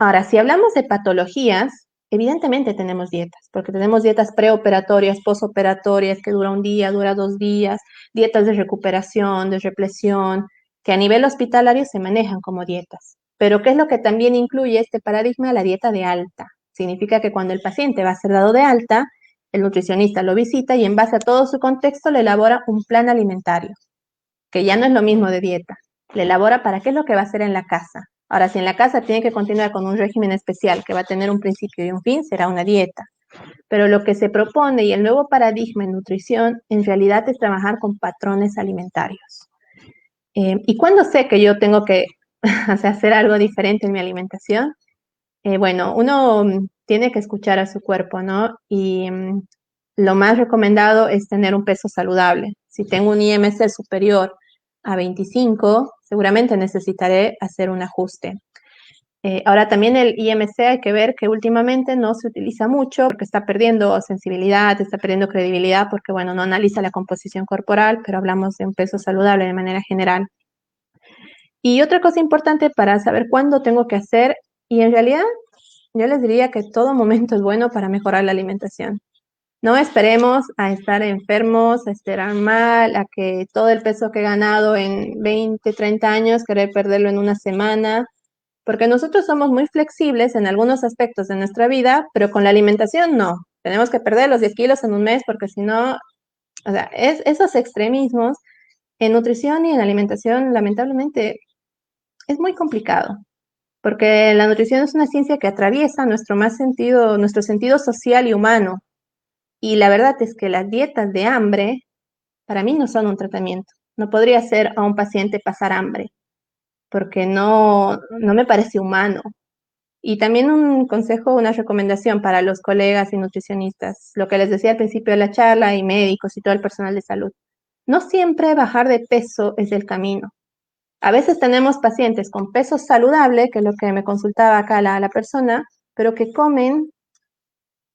Ahora, si hablamos de patologías, evidentemente tenemos dietas, porque tenemos dietas preoperatorias, posoperatorias, que dura un día, dura 2 días, dietas de recuperación, de represión, que a nivel hospitalario se manejan como dietas. Pero ¿qué es lo que también incluye este paradigma? La dieta de alta. Significa que cuando el paciente va a ser dado de alta, el nutricionista lo visita y en base a todo su contexto le elabora un plan alimentario, que ya no es lo mismo de dieta. Le elabora para qué es lo que va a hacer en la casa. Ahora, si en la casa tiene que continuar con un régimen especial que va a tener un principio y un fin, será una dieta. Pero lo que se propone y el nuevo paradigma en nutrición en realidad es trabajar con patrones alimentarios. ¿Y cuándo sé que yo tengo que hacer algo diferente en mi alimentación? Bueno, uno tiene que escuchar a su cuerpo, ¿no? Y lo más recomendado es tener un peso saludable. Si tengo un IMC superior a 25, seguramente necesitaré hacer un ajuste. Ahora también el IMC hay que ver que últimamente no se utiliza mucho porque está perdiendo sensibilidad, está perdiendo credibilidad porque, bueno, no analiza la composición corporal, pero hablamos de un peso saludable de manera general. Y otra cosa importante para saber cuándo tengo que hacer, y en realidad yo les diría que todo momento es bueno para mejorar la alimentación. No esperemos a estar enfermos, a estar mal, a que todo el peso que he ganado en 20, 30 años, querer perderlo en una semana, porque nosotros somos muy flexibles en algunos aspectos de nuestra vida, pero con la alimentación no. Tenemos que perder los 10 kilos en un mes porque si no, o sea, esos extremismos en nutrición y en alimentación, lamentablemente, es muy complicado, porque la nutrición es una ciencia que atraviesa nuestro sentido social y humano. Y la verdad es que las dietas de hambre para mí no son un tratamiento. No podría hacer a un paciente pasar hambre, porque no me parece humano. Y también un consejo, una recomendación para los colegas y nutricionistas, lo que les decía al principio de la charla, y médicos y todo el personal de salud. No siempre bajar de peso es el camino. A veces tenemos pacientes con peso saludable, que es lo que me consultaba acá la persona, pero que comen,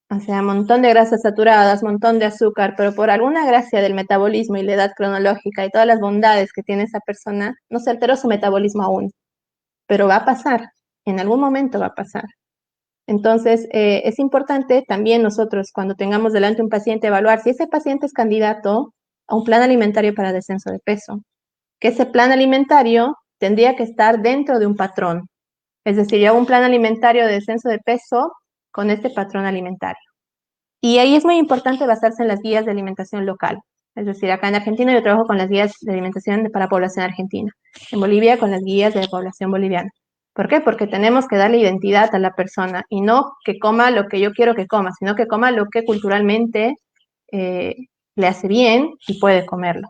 o sea, un montón de grasas saturadas, un montón de azúcar, pero por alguna gracia del metabolismo y la edad cronológica y todas las bondades que tiene esa persona, no se alteró su metabolismo aún, pero va a pasar, en algún momento va a pasar. Entonces, es importante también nosotros, cuando tengamos delante un paciente, evaluar si ese paciente es candidato a un plan alimentario para descenso de peso, que ese plan alimentario tendría que estar dentro de un patrón. Es decir, yo hago un plan alimentario de descenso de peso con este patrón alimentario. Y ahí es muy importante basarse en las guías de alimentación local. Es decir, acá en Argentina yo trabajo con las guías de alimentación para población argentina. En Bolivia con las guías de población boliviana. ¿Por qué? Porque tenemos que darle identidad a la persona y no que coma lo que yo quiero que coma, sino que coma lo que culturalmente eh, le hace bien y puede comerlo.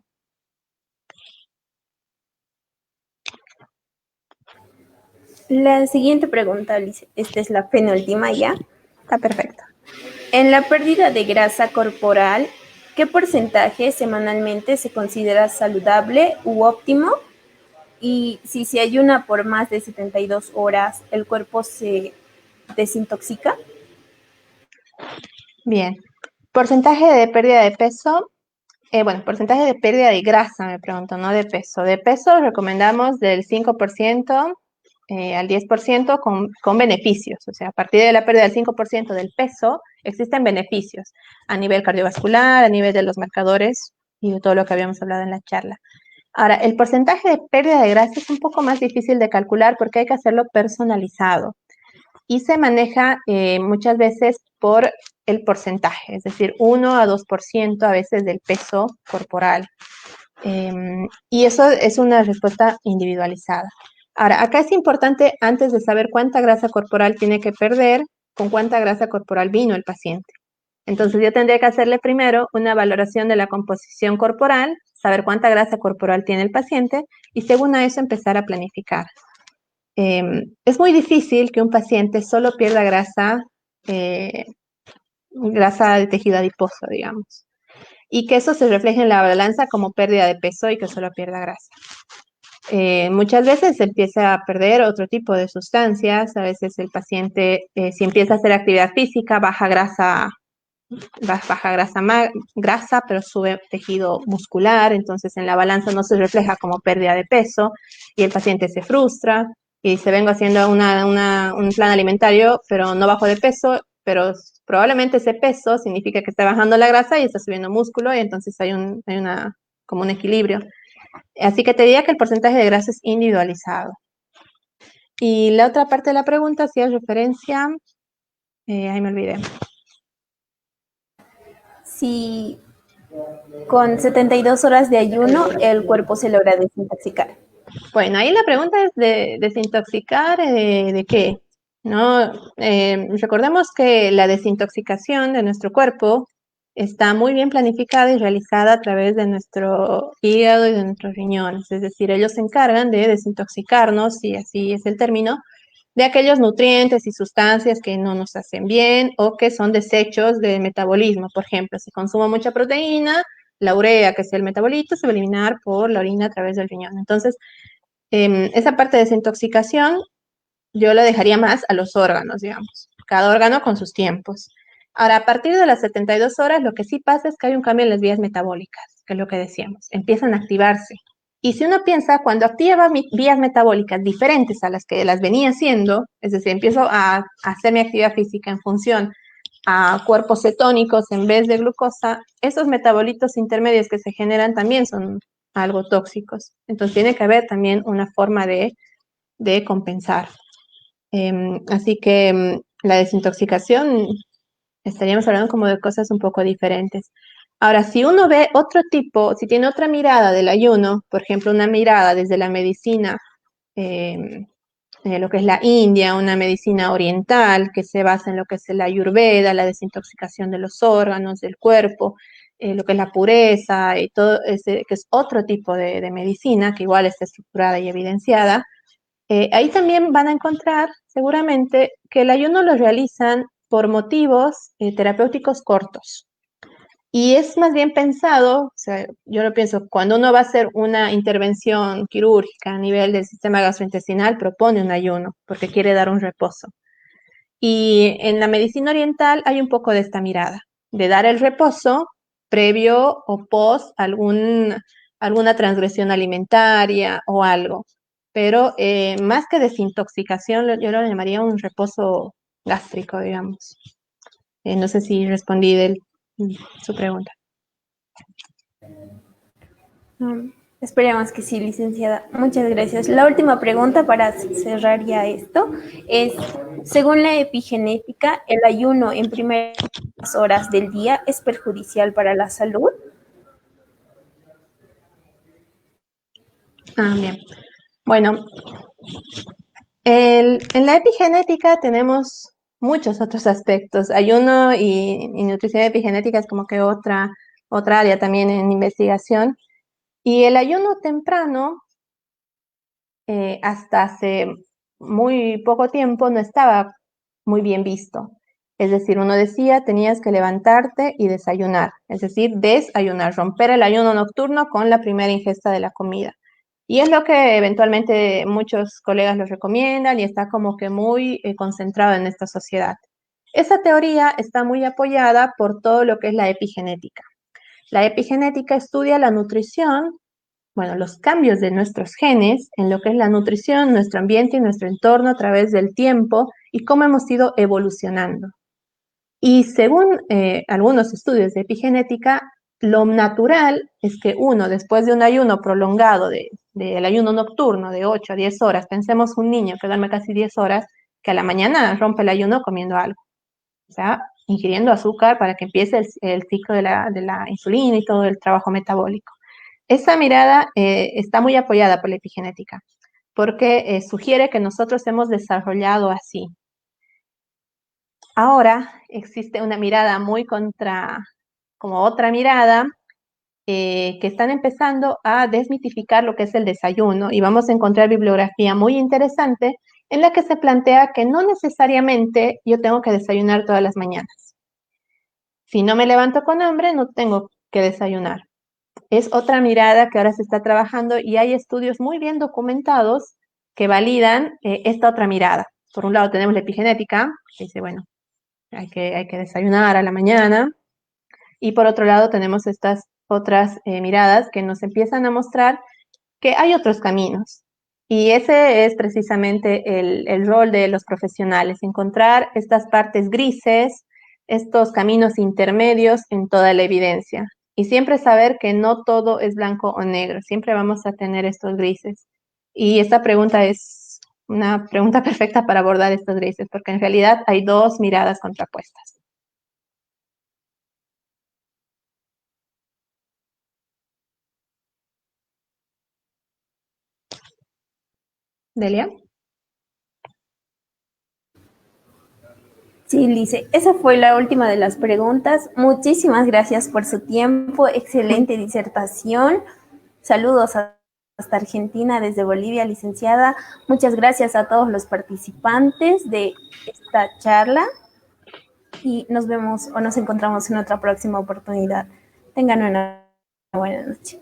La siguiente pregunta, Alice, esta es la penúltima ya. Está perfecto. En la pérdida de grasa corporal, ¿qué porcentaje semanalmente se considera saludable u óptimo? Y si se ayuna por más de 72 horas, ¿el cuerpo se desintoxica? Bien. Porcentaje de pérdida de peso. Bueno, porcentaje de pérdida de grasa, me pregunto, no de peso. De peso recomendamos del 5% al 10% con beneficios. O sea, a partir de la pérdida del 5% del peso, existen beneficios a nivel cardiovascular, a nivel de los marcadores y de todo lo que habíamos hablado en la charla. Ahora, el porcentaje de pérdida de grasa es un poco más difícil de calcular porque hay que hacerlo personalizado y se maneja muchas veces por el porcentaje, es decir, 1 a 2% a veces del peso corporal. Y eso es una respuesta individualizada. Ahora, acá es importante, antes de saber cuánta grasa corporal tiene que perder, con cuánta grasa corporal vino el paciente. Entonces yo tendría que hacerle primero una valoración de la composición corporal, saber cuánta grasa corporal tiene el paciente y según a eso empezar a planificar. Es muy difícil que un paciente solo pierda grasa de tejido adiposo, digamos, y que eso se refleje en la balanza como pérdida de peso y que solo pierda grasa. Muchas veces se empieza a perder otro tipo de sustancias, a veces el paciente, si empieza a hacer actividad física, baja grasa, pero sube tejido muscular, entonces en la balanza no se refleja como pérdida de peso y el paciente se frustra y se vengo haciendo un plan alimentario, pero no bajo de peso, pero probablemente ese peso significa que está bajando la grasa y está subiendo músculo y entonces hay como un equilibrio. Así que te diría que el porcentaje de grasa es individualizado. Y la otra parte de la pregunta, si es referencia, ahí me olvidé. Si con 72 horas de ayuno el cuerpo se logra desintoxicar. Bueno, ahí la pregunta es de desintoxicar, ¿de qué? ¿No? Recordemos que la desintoxicación de nuestro cuerpo está muy bien planificada y realizada a través de nuestro hígado y de nuestros riñones. Es decir, ellos se encargan de desintoxicarnos, si así es el término, de aquellos nutrientes y sustancias que no nos hacen bien o que son desechos de metabolismo. Por ejemplo, si consumo mucha proteína, la urea, que es el metabolito, se va a eliminar por la orina a través del riñón. Entonces, esa parte de desintoxicación yo la dejaría más a los órganos, digamos, cada órgano con sus tiempos. Ahora, a partir de las 72 horas, lo que sí pasa es que hay un cambio en las vías metabólicas, que es lo que decíamos, empiezan a activarse. Y si uno piensa, cuando activa vías metabólicas diferentes a las que las venía haciendo, es decir, empiezo a hacer mi actividad física en función a cuerpos cetónicos en vez de glucosa, esos metabolitos intermedios que se generan también son algo tóxicos. Entonces tiene que haber también una forma de compensar. Así que la desintoxicación, estaríamos hablando como de cosas un poco diferentes. Ahora, si uno ve otro tipo, si tiene otra mirada del ayuno, por ejemplo, una mirada desde la medicina, em, lo que es la India, una medicina oriental que se basa en lo que es la Ayurveda, la desintoxicación de los órganos, del cuerpo, lo que es la pureza y todo ese, que es otro tipo de medicina que igual está estructurada y evidenciada. Ahí también van a encontrar seguramente que el ayuno lo realizan por motivos terapéuticos cortos. Y es más bien pensado, o sea, yo lo pienso, cuando uno va a hacer una intervención quirúrgica a nivel del sistema gastrointestinal, propone un ayuno porque quiere dar un reposo. Y en la medicina oriental hay un poco de esta mirada, de dar el reposo previo o post alguna transgresión alimentaria o algo. Pero más que desintoxicación, yo lo llamaría un reposo gástrico, digamos. No sé si respondí de su pregunta. Esperemos que sí, licenciada. Muchas gracias. La última pregunta para cerrar ya esto es, según la epigenética, ¿el ayuno en primeras horas del día es perjudicial para la salud? Bien. Bueno, en la epigenética tenemos muchos otros aspectos. Ayuno y nutrición epigenética es como que otra área también en investigación. Y el ayuno temprano, hasta hace muy poco tiempo, no estaba muy bien visto. Es decir, uno decía, tenías que levantarte y desayunar. Es decir, desayunar, romper el ayuno nocturno con la primera ingesta de la comida. Y es lo que eventualmente muchos colegas lo recomiendan y está como que muy concentrado en esta sociedad. Esa teoría está muy apoyada por todo lo que es la epigenética. La epigenética estudia la nutrición, bueno, los cambios de nuestros genes en lo que es la nutrición, nuestro ambiente y nuestro entorno a través del tiempo y cómo hemos ido evolucionando. Y según algunos estudios de epigenética, lo natural es que uno, después de un ayuno prolongado, del ayuno nocturno de 8 a 10 horas, pensemos un niño que duerme casi 10 horas, que a la mañana rompe el ayuno comiendo algo, o sea, ingiriendo azúcar para que empiece el ciclo de la insulina y todo el trabajo metabólico. Esa mirada está muy apoyada por la epigenética, porque sugiere que nosotros hemos desarrollado así. Ahora existe una mirada como otra mirada, que están empezando a desmitificar lo que es el desayuno y vamos a encontrar bibliografía muy interesante en la que se plantea que no necesariamente yo tengo que desayunar todas las mañanas. Si no me levanto con hambre, no tengo que desayunar. Es otra mirada que ahora se está trabajando y hay estudios muy bien documentados que validan esta otra mirada. Por un lado tenemos la epigenética, que dice, bueno, hay que desayunar a la mañana. Y por otro lado tenemos estas otras miradas que nos empiezan a mostrar que hay otros caminos. Y ese es precisamente el rol de los profesionales, encontrar estas partes grises, estos caminos intermedios en toda la evidencia. Y siempre saber que no todo es blanco o negro, siempre vamos a tener estos grises. Y esta pregunta es una pregunta perfecta para abordar estos grises, porque en realidad hay dos miradas contrapuestas. Delia. Sí, Lice, esa fue la última de las preguntas. Muchísimas gracias por su tiempo. Excelente disertación. Saludos a hasta Argentina, desde Bolivia, licenciada. Muchas gracias a todos los participantes de esta charla y nos vemos o nos encontramos en otra próxima oportunidad. Tengan una buena noche.